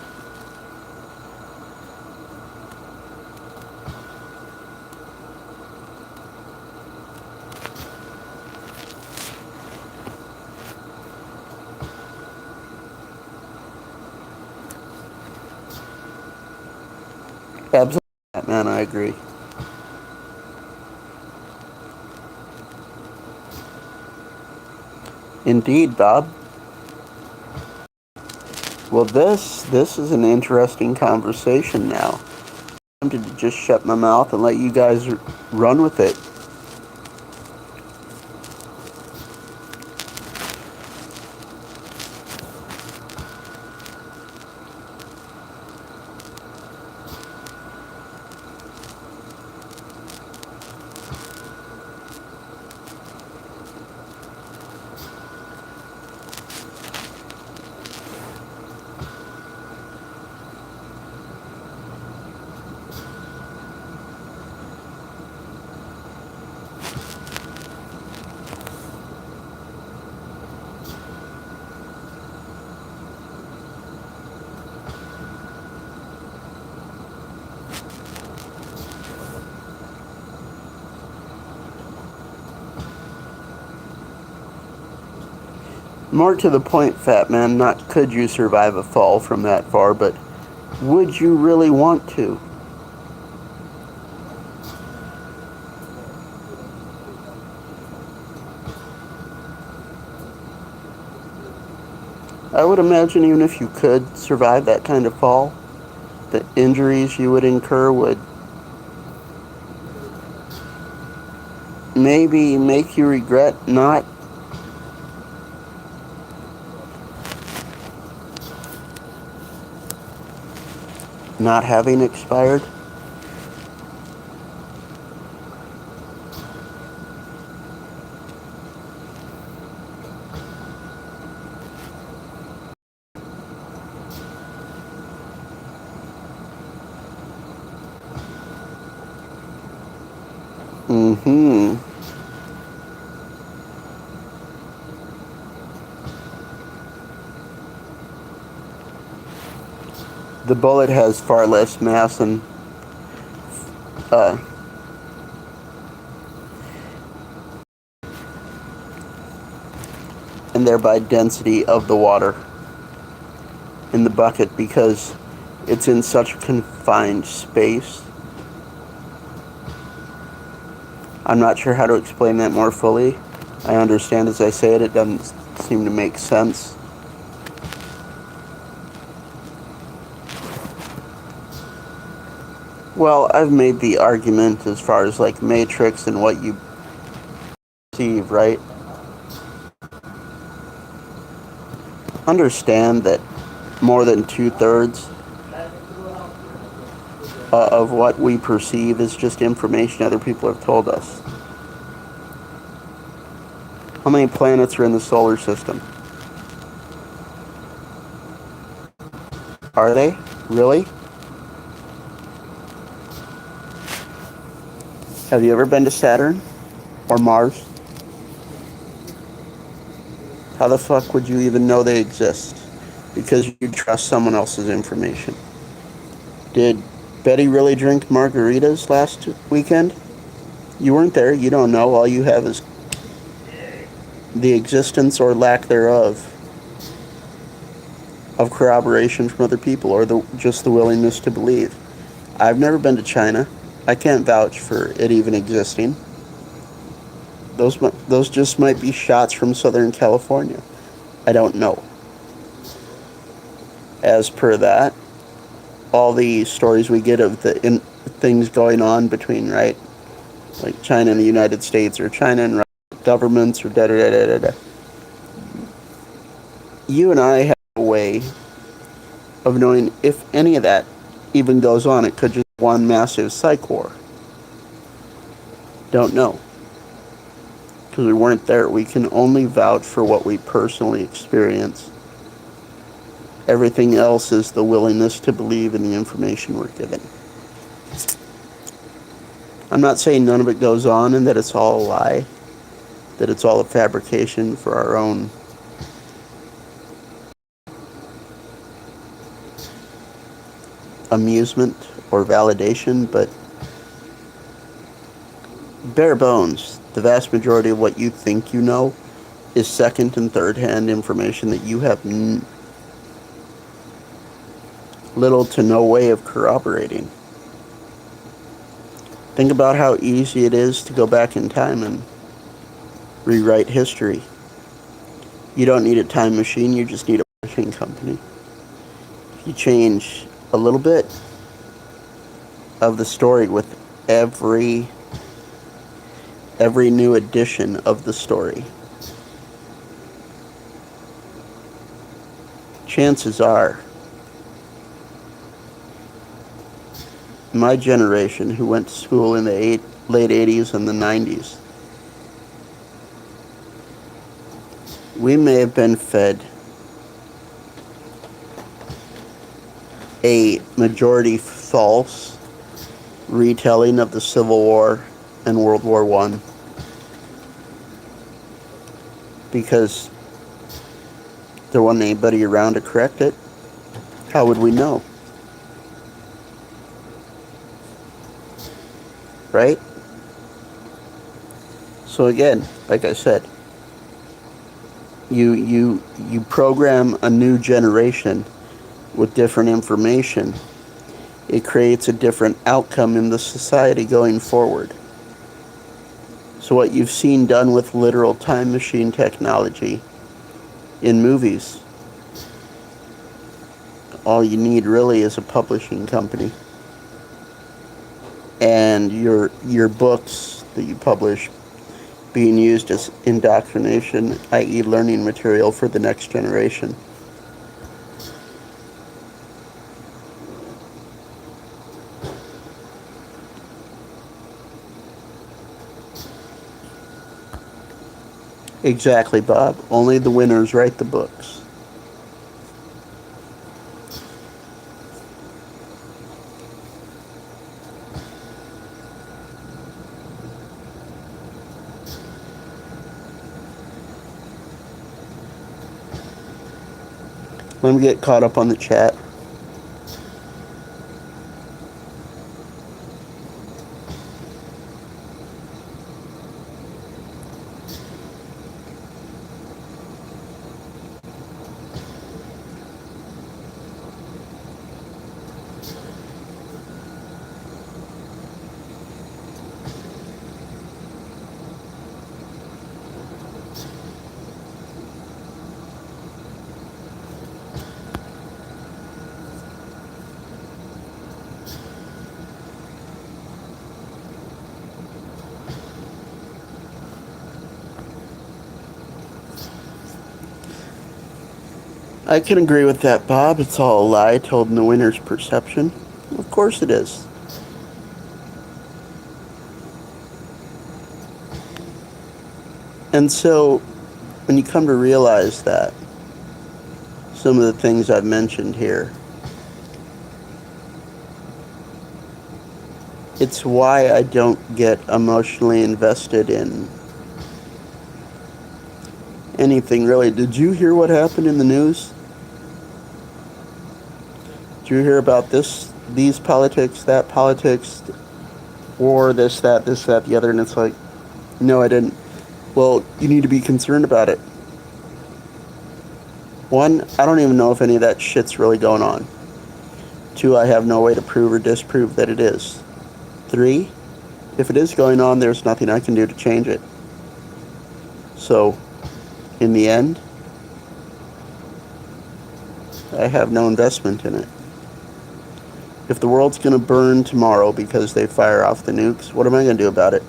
Absolutely, man, I agree. Indeed, Bob. Well, this is an interesting conversation now. I'm tempted to just shut my mouth and let you guys run with it. More to the point, Fat Man, not could you survive a fall from that far, but would you really want to? I would imagine even if you could survive that kind of fall, the injuries you would incur would maybe make you regret not having expired. Mm-hmm. The bullet has far less mass and thereby density of the water in the bucket because it's in such a confined space. I'm not sure how to explain that more fully. I understand as I say it, it doesn't seem to make sense. Well, I've made the argument as far as like Matrix and what you perceive, right? Understand that more than 2/3 of what we perceive is just information other people have told us. How many planets are in the solar system? Are they? Really? Have you ever been to Saturn? Or Mars? How the fuck would you even know they exist? Because you trust someone else's information. Did Betty really drink margaritas last weekend? You weren't there, you don't know. All you have is the existence or lack thereof of corroboration from other people or just the willingness to believe. I've never been to China. I can't vouch for it even existing. Those just might be shots from Southern California. I don't know. As per that, all the stories we get of the things going on between, right, like China and the United States or China and governments or da-da-da-da-da. You and I have a way of knowing if any of that even goes on. It could just be one massive psych war. Don't know. Because we weren't there. We can only vouch for what we personally experience. Everything else is the willingness to believe in the information we're given. I'm not saying none of it goes on and that it's all a lie, that it's all a fabrication for our own amusement or validation, but bare bones, the vast majority of what you think you know is second and third hand information that you have little to no way of corroborating. Think about how easy it is to go back in time and rewrite history. You don't need a time machine, you just need a publishing company. If you change a little bit of the story with every new edition of the story, chances are my generation, who went to school in the late 80s and the 90s, we may have been fed a majority false retelling of the Civil War and World War I because there wasn't anybody around to correct it. How would we know? Right? So again, like I said, you program a new generation with different information. It creates a different outcome in the society going forward. So what you've seen done with literal time machine technology in movies, all you need really is a publishing company and your books that you publish being used as indoctrination, i.e. learning material for the next generation. Exactly, Bob. Only the winners write the books. Let me get caught up on the chat. I can agree with that, Bob. It's all a lie told in the winner's perception. Of course it is. And so, when you come to realize that, some of the things I've mentioned here, it's why I don't get emotionally invested in anything really. Did you hear what happened in the news? Did you hear about these politics, that politics, war, this, that, the other? And it's like, no, I didn't. Well, you need to be concerned about it. One, I don't even know if any of that shit's really going on. Two, I have no way to prove or disprove that it is. Three, if it is going on, there's nothing I can do to change it. So, in the end, I have no investment in it. If the world's going to burn tomorrow because they fire off the nukes, what am I going to do about it?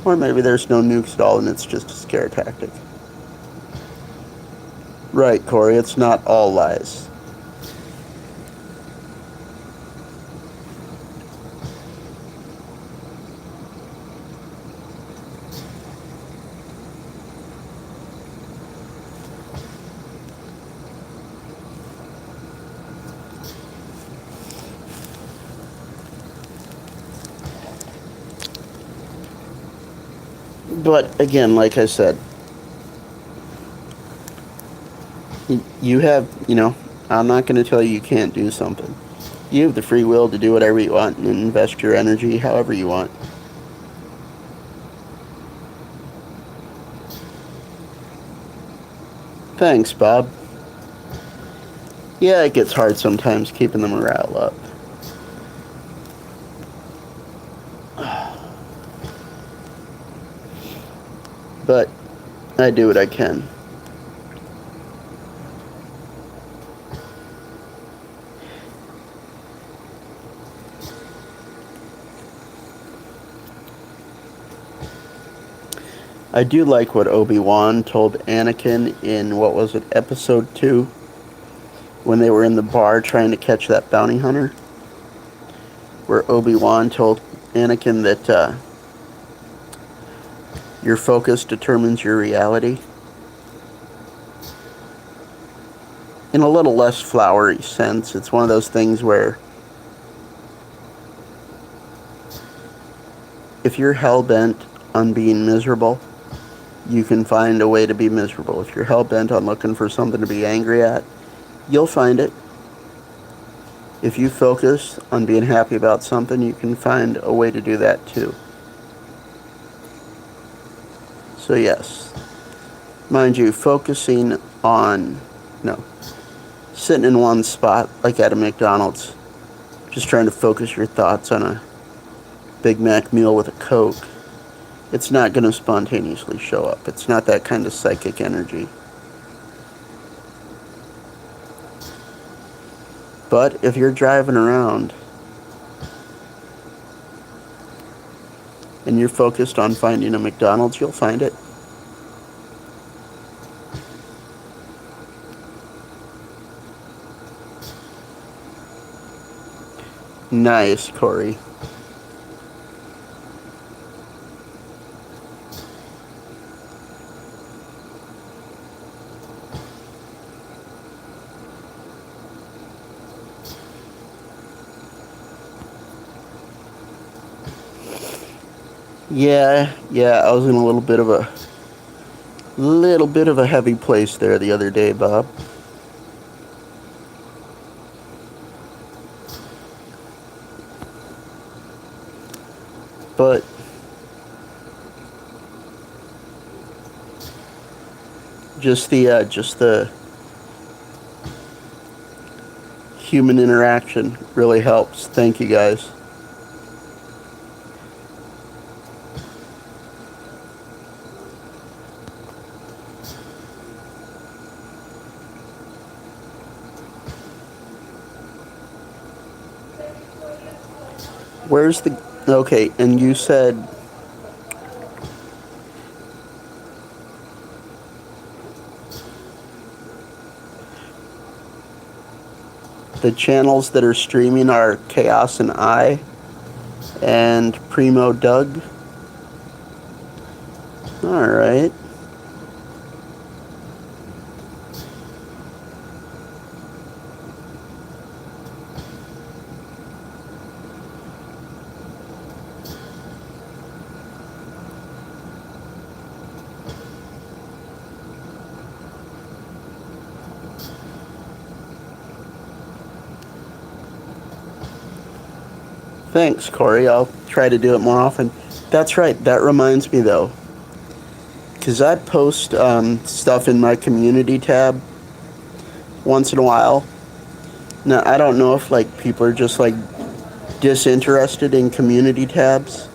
Or maybe there's no nukes at all and it's just a scare tactic. Right, Corey, it's not all lies. But again, like I said, you have, I'm not going to tell you can't do something. You have the free will to do whatever you want and invest your energy however you want. Thanks, Bob. Yeah, it gets hard sometimes keeping the morale up. But I do what I can. I do like what Obi-Wan told Anakin in, what was it, episode 2? When they were in the bar trying to catch that bounty hunter. Where Obi-Wan told Anakin that your focus determines your reality. In a little less flowery sense, it's one of those things where if you're hell-bent on being miserable, you can find a way to be miserable. If you're hell-bent on looking for something to be angry at, you'll find it. If you focus on being happy about something, you can find a way to do that too. So yes, mind you, focusing on, sitting in one spot, like at a McDonald's, just trying to focus your thoughts on a Big Mac meal with a Coke, it's not going to spontaneously show up. It's not that kind of psychic energy. But if you're driving around and you're focused on finding a McDonald's, you'll find it. Nice, Corey. Yeah, I was in a little bit of a heavy place there the other day, Bob. But just the human interaction really helps. Thank you, guys. Where's the... Okay, and you said... The channels that are streaming are Chaos and I and Primo Doug. Alright. Thanks, Corey. I'll try to do it more often. That's right. That reminds me, though. Because I post stuff in my community tab once in a while. Now, I don't know if, people are just, disinterested in community tabs.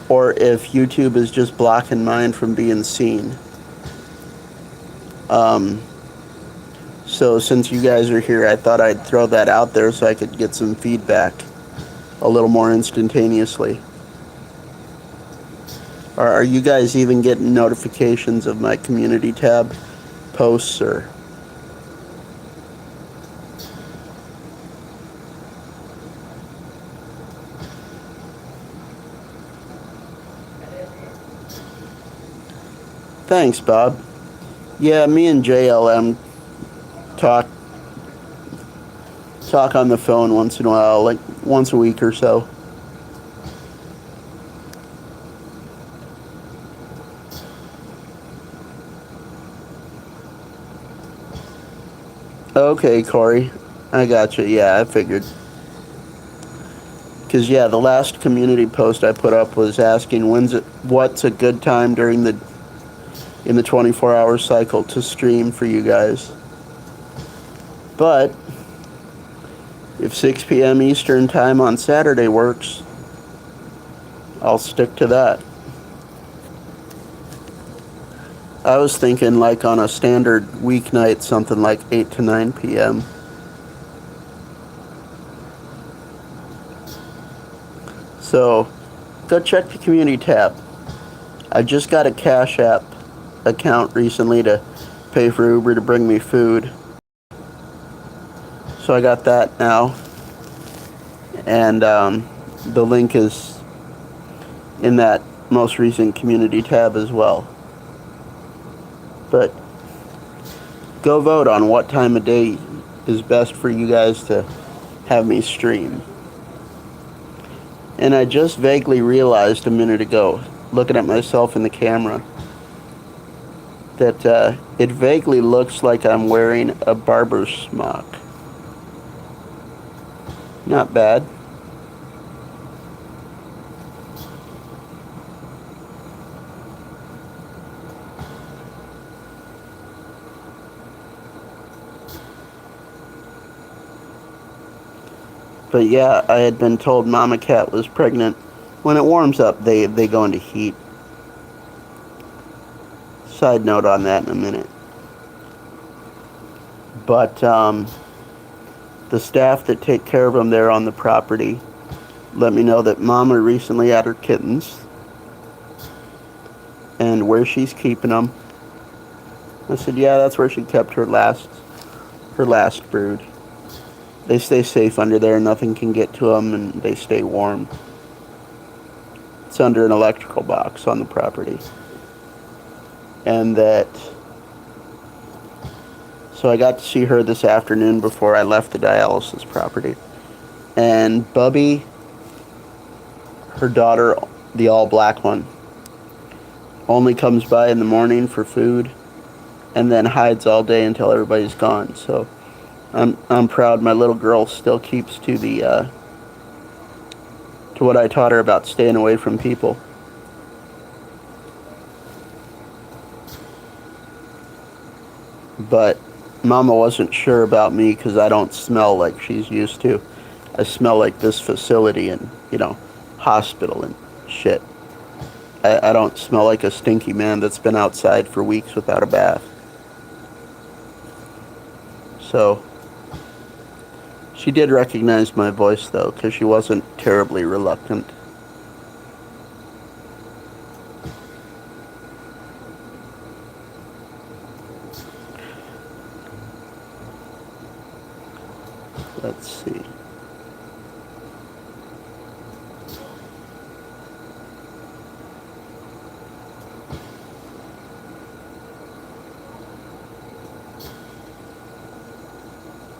Or if YouTube is just blocking mine from being seen. So since you guys are here, I thought I'd throw that out there so I could get some feedback a little more instantaneously. Are you guys even getting notifications of my community tab posts or... Thanks, Bob. Yeah, me and JLM talk on the phone once in a while, once a week or so. Okay, Corey. I gotcha. Yeah, I figured. Because, yeah, the last community post I put up was asking what's a good time in the 24-hour cycle to stream for you guys. But if 6 p.m. Eastern time on Saturday works, I'll stick to that. I was thinking like on a standard weeknight, something like 8 to 9 p.m. So, go check the community tab. I just got a Cash App account recently to pay for Uber to bring me food. So I got that now. And the link is in that most recent community tab as well. But go vote on what time of day is best for you guys to have me stream. And I just vaguely realized a minute ago, looking at myself in the camera, that it vaguely looks like I'm wearing a barber's smock. Not bad. But yeah, I had been told Mama Cat was pregnant. When it warms up, they go into heat. Side note on that in a minute. But the staff that take care of them there on the property let me know that Mama recently had her kittens and where she's keeping them. I said, yeah, that's where she kept her last brood. They stay safe under there, nothing can get to them, and they stay warm. It's under an electrical box on the property. And so I got to see her this afternoon before I left the dialysis property. And Bubby, her daughter, the all-black one, only comes by in the morning for food and then hides all day until everybody's gone. So I'm proud my little girl still keeps to to what I taught her about staying away from people. But Mama wasn't sure about me because I don't smell like she's used to. I smell like this facility and, hospital and shit. I don't smell like a stinky man that's been outside for weeks without a bath. So she did recognize my voice, though, because she wasn't terribly reluctant. Let's see.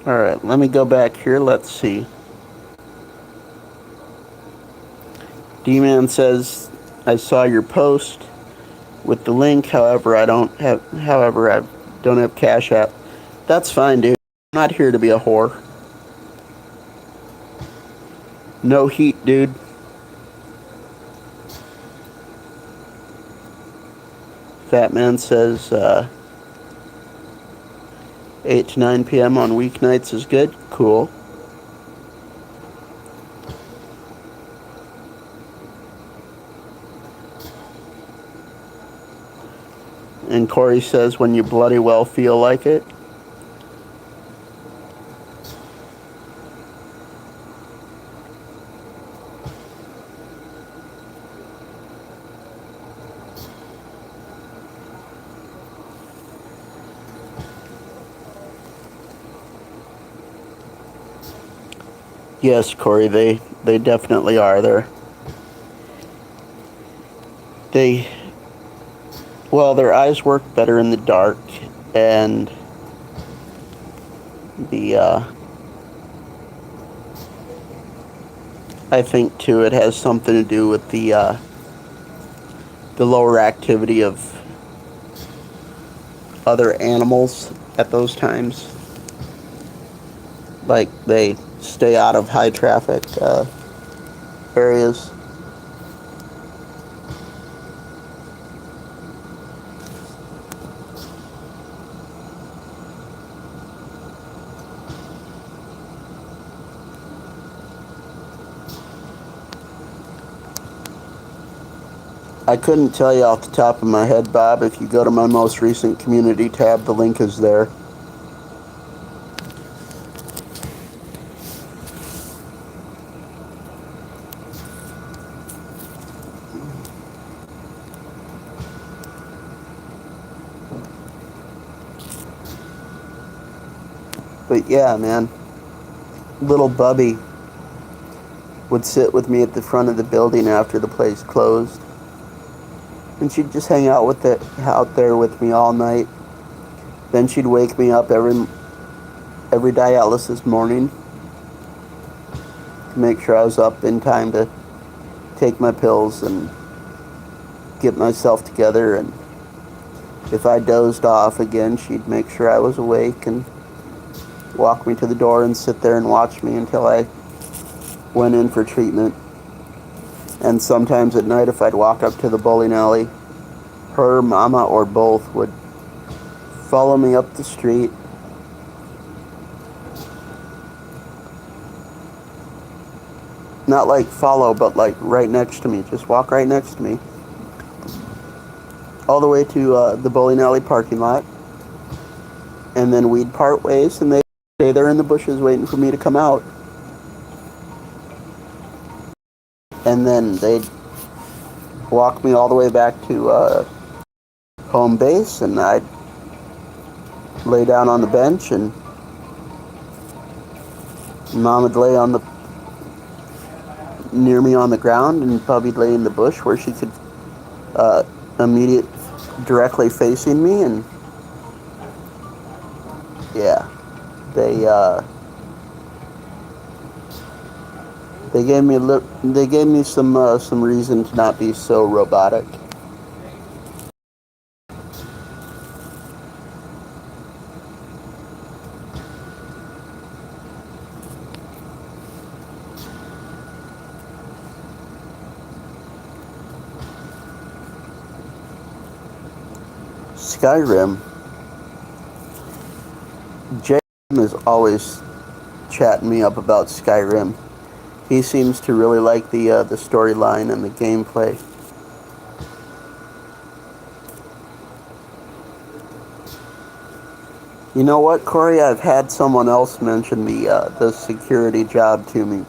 Alright, let me go back here. Let's see. D-Man says, I saw your post with the link. However, I don't have Cash App. That's fine, dude. I'm not here to be a whore. No heat, dude. Fat Man says, 8 to 9 p.m. on weeknights is good. Cool. And Corey says, when you bloody well feel like it. Yes, Corey, they definitely are there. Their eyes work better in the dark, and I think too it has something to do with the lower activity of other animals at those times. Like, they stay out of high traffic areas. I couldn't tell you off the top of my head, Bob. If you go to my most recent community tab, the link is there. But yeah, man, little Bubby would sit with me at the front of the building after the place closed. And she'd just hang out there with me all night. Then she'd wake me up every dialysis morning to make sure I was up in time to take my pills and get myself together. And if I dozed off again, she'd make sure I was awake and walk me to the door and sit there and watch me until I went in for treatment. And sometimes at night, if I'd walk up to the bowling alley, her, Mama, or both would follow me up the street. Not like follow, but like right next to me. Just walk right next to me. All the way to the bowling alley parking lot. And then we'd part ways, and they'd stay there in the bushes waiting for me to come out. And then they'd walk me all the way back to home base, and I'd lay down on the bench, and Mom would lay near me on the ground, and Bubby'd lay in the bush where she could directly facing me. And yeah, they gave me some reason to not be so robotic. Skyrim. Jay is always chatting me up about Skyrim. He seems to really like the storyline and the gameplay. You know what, Corey? I've had someone else mention the security job to me.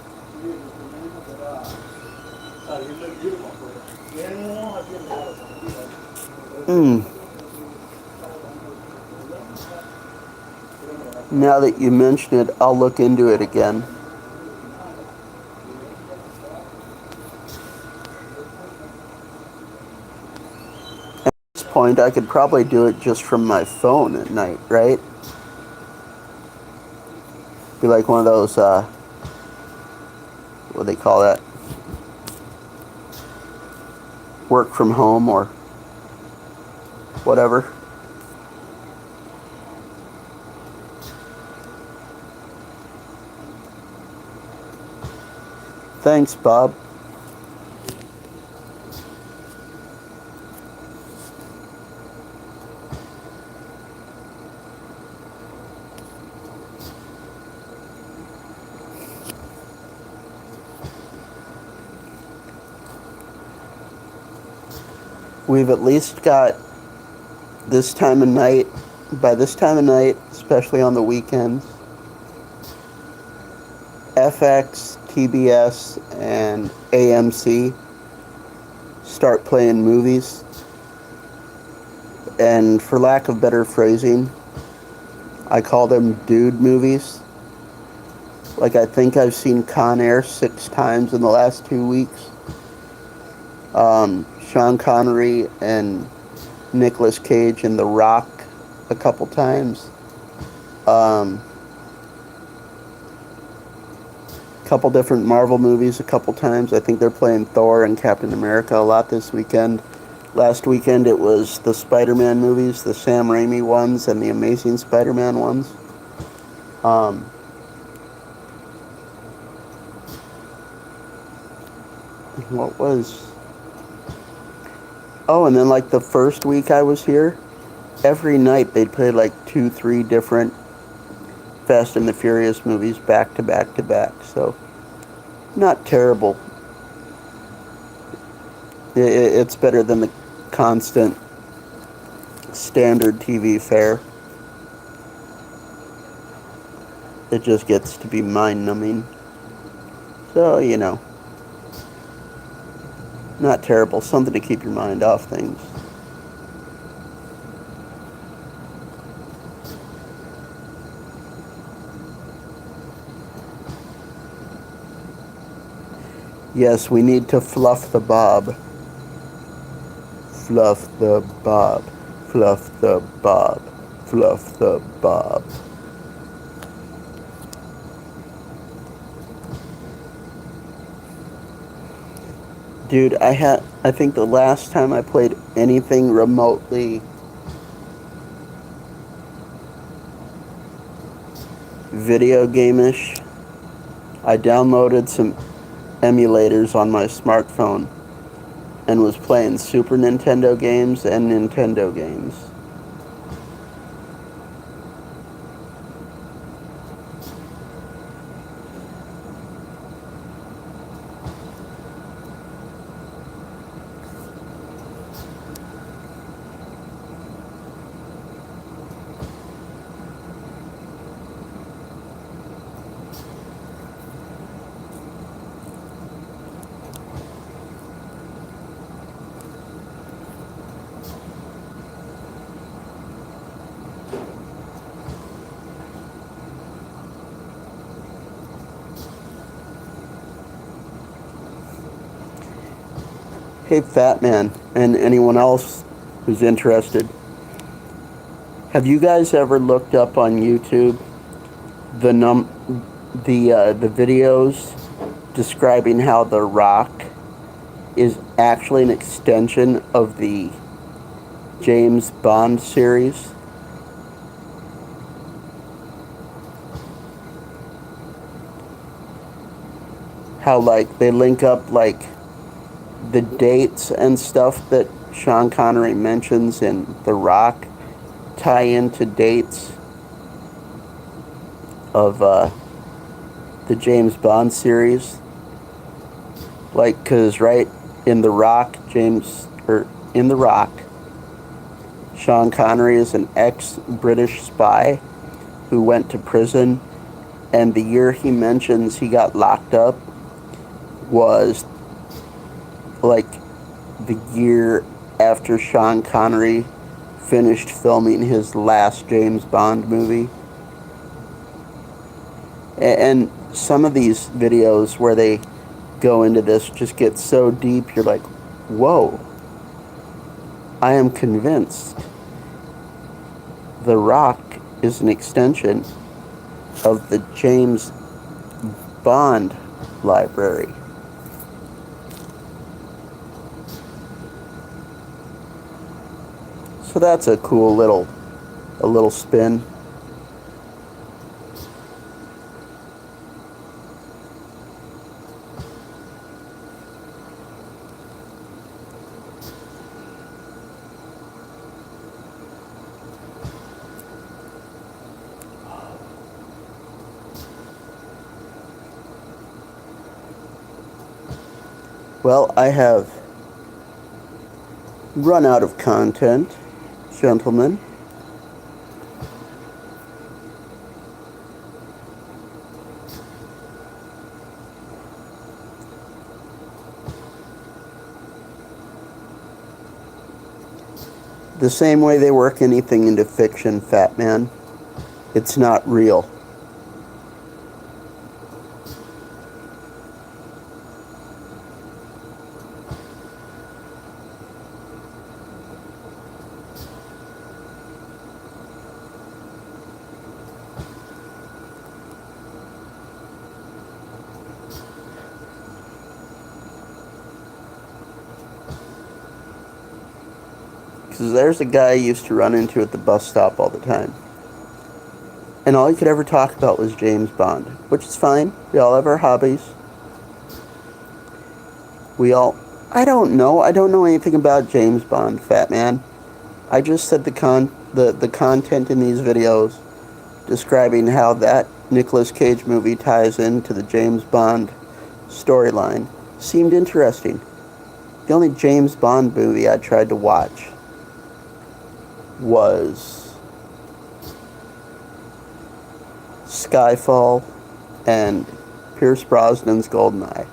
Now that you mention it, I'll look into it again. At this point, I could probably do it just from my phone at night, right? Be like one of those, what do they call that? Work from home or whatever. Thanks, Bob. We've at least got this time of night, by this time of night, especially on the weekends, FX, TBS, and AMC start playing movies. And for lack of better phrasing, I call them dude movies. Like, I think I've seen Con Air 6 times in the last 2 weeks. Sean Connery and Nicolas Cage and The Rock a couple times. Couple different Marvel movies a couple times. I think they're playing Thor and Captain America a lot this weekend. Last weekend it was the Spider-Man movies, the Sam Raimi ones and the Amazing Spider-Man ones. what was... Oh, and then like the first week I was here, every night they'd play like 2-3 different Fast and the Furious movies back to back to back. So, not terrible. It's better than the constant standard TV fare. It just gets to be mind-numbing. So, you know, not terrible. Something to keep your mind off things. Yes, we need to fluff the bob. Fluff the bob. Fluff the bob. Fluff the bob. Dude, I think the last time I played anything remotely video game-ish, I downloaded some emulators on my smartphone and was playing Super Nintendo games and Nintendo games. Hey, Fat Man, and anyone else who's interested, have you guys ever looked up on YouTube the videos describing how The Rock is actually an extension of the James Bond series? How, like, they link up, like, the dates and stuff that Sean Connery mentions in The Rock tie into dates of the James Bond series. Like, cause right in The Rock, Sean Connery is an ex-British spy who went to prison, and the year he mentions he got locked up was like the year after Sean Connery finished filming his last James Bond movie. And some of these videos where they go into this just get so deep, you're like, whoa, I am convinced The Rock is an extension of the James Bond library. So that's a cool little spin. Well, I have run out of content, gentlemen. The same way they work anything into fiction, Fat Man. It's not real. Because there's a guy I used to run into at the bus stop all the time. And all he could ever talk about was James Bond, which is fine. We all have our hobbies. We all... I don't know. I don't know anything about James Bond, Fat Man. I just said the content in these videos describing how that Nicolas Cage movie ties into the James Bond storyline seemed interesting. The only James Bond movie I tried to watch was Skyfall and Pierce Brosnan's GoldenEye.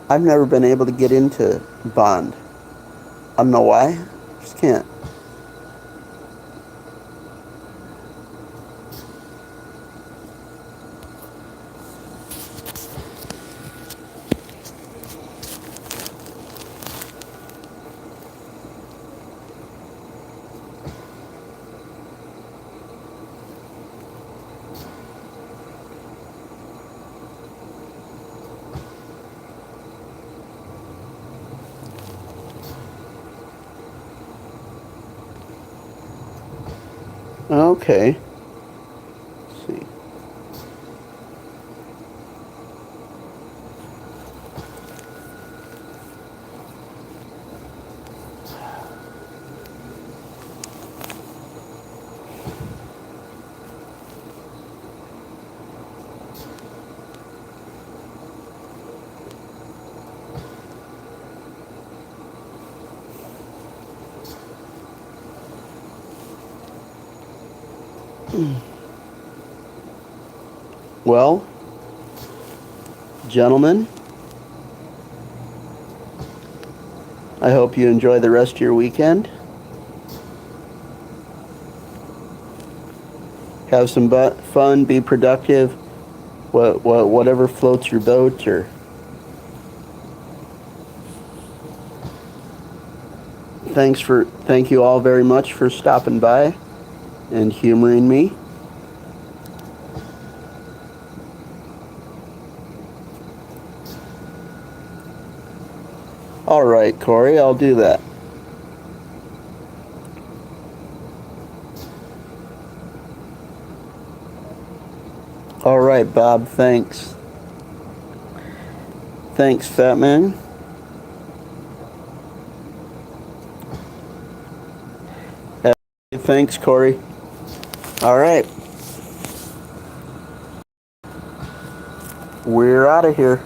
I've never been able to get into Bond. I don't know why. Just can't. Okay. Let's see. Well, gentlemen, I hope you enjoy the rest of your weekend. Have some fun, be productive, whatever floats your boat, or thank you all very much for stopping by and humoring me. All right, Corey, I'll do that. All right, Bob, thanks. Thanks, Fat Man. Thanks, Corey. All right. We're out of here.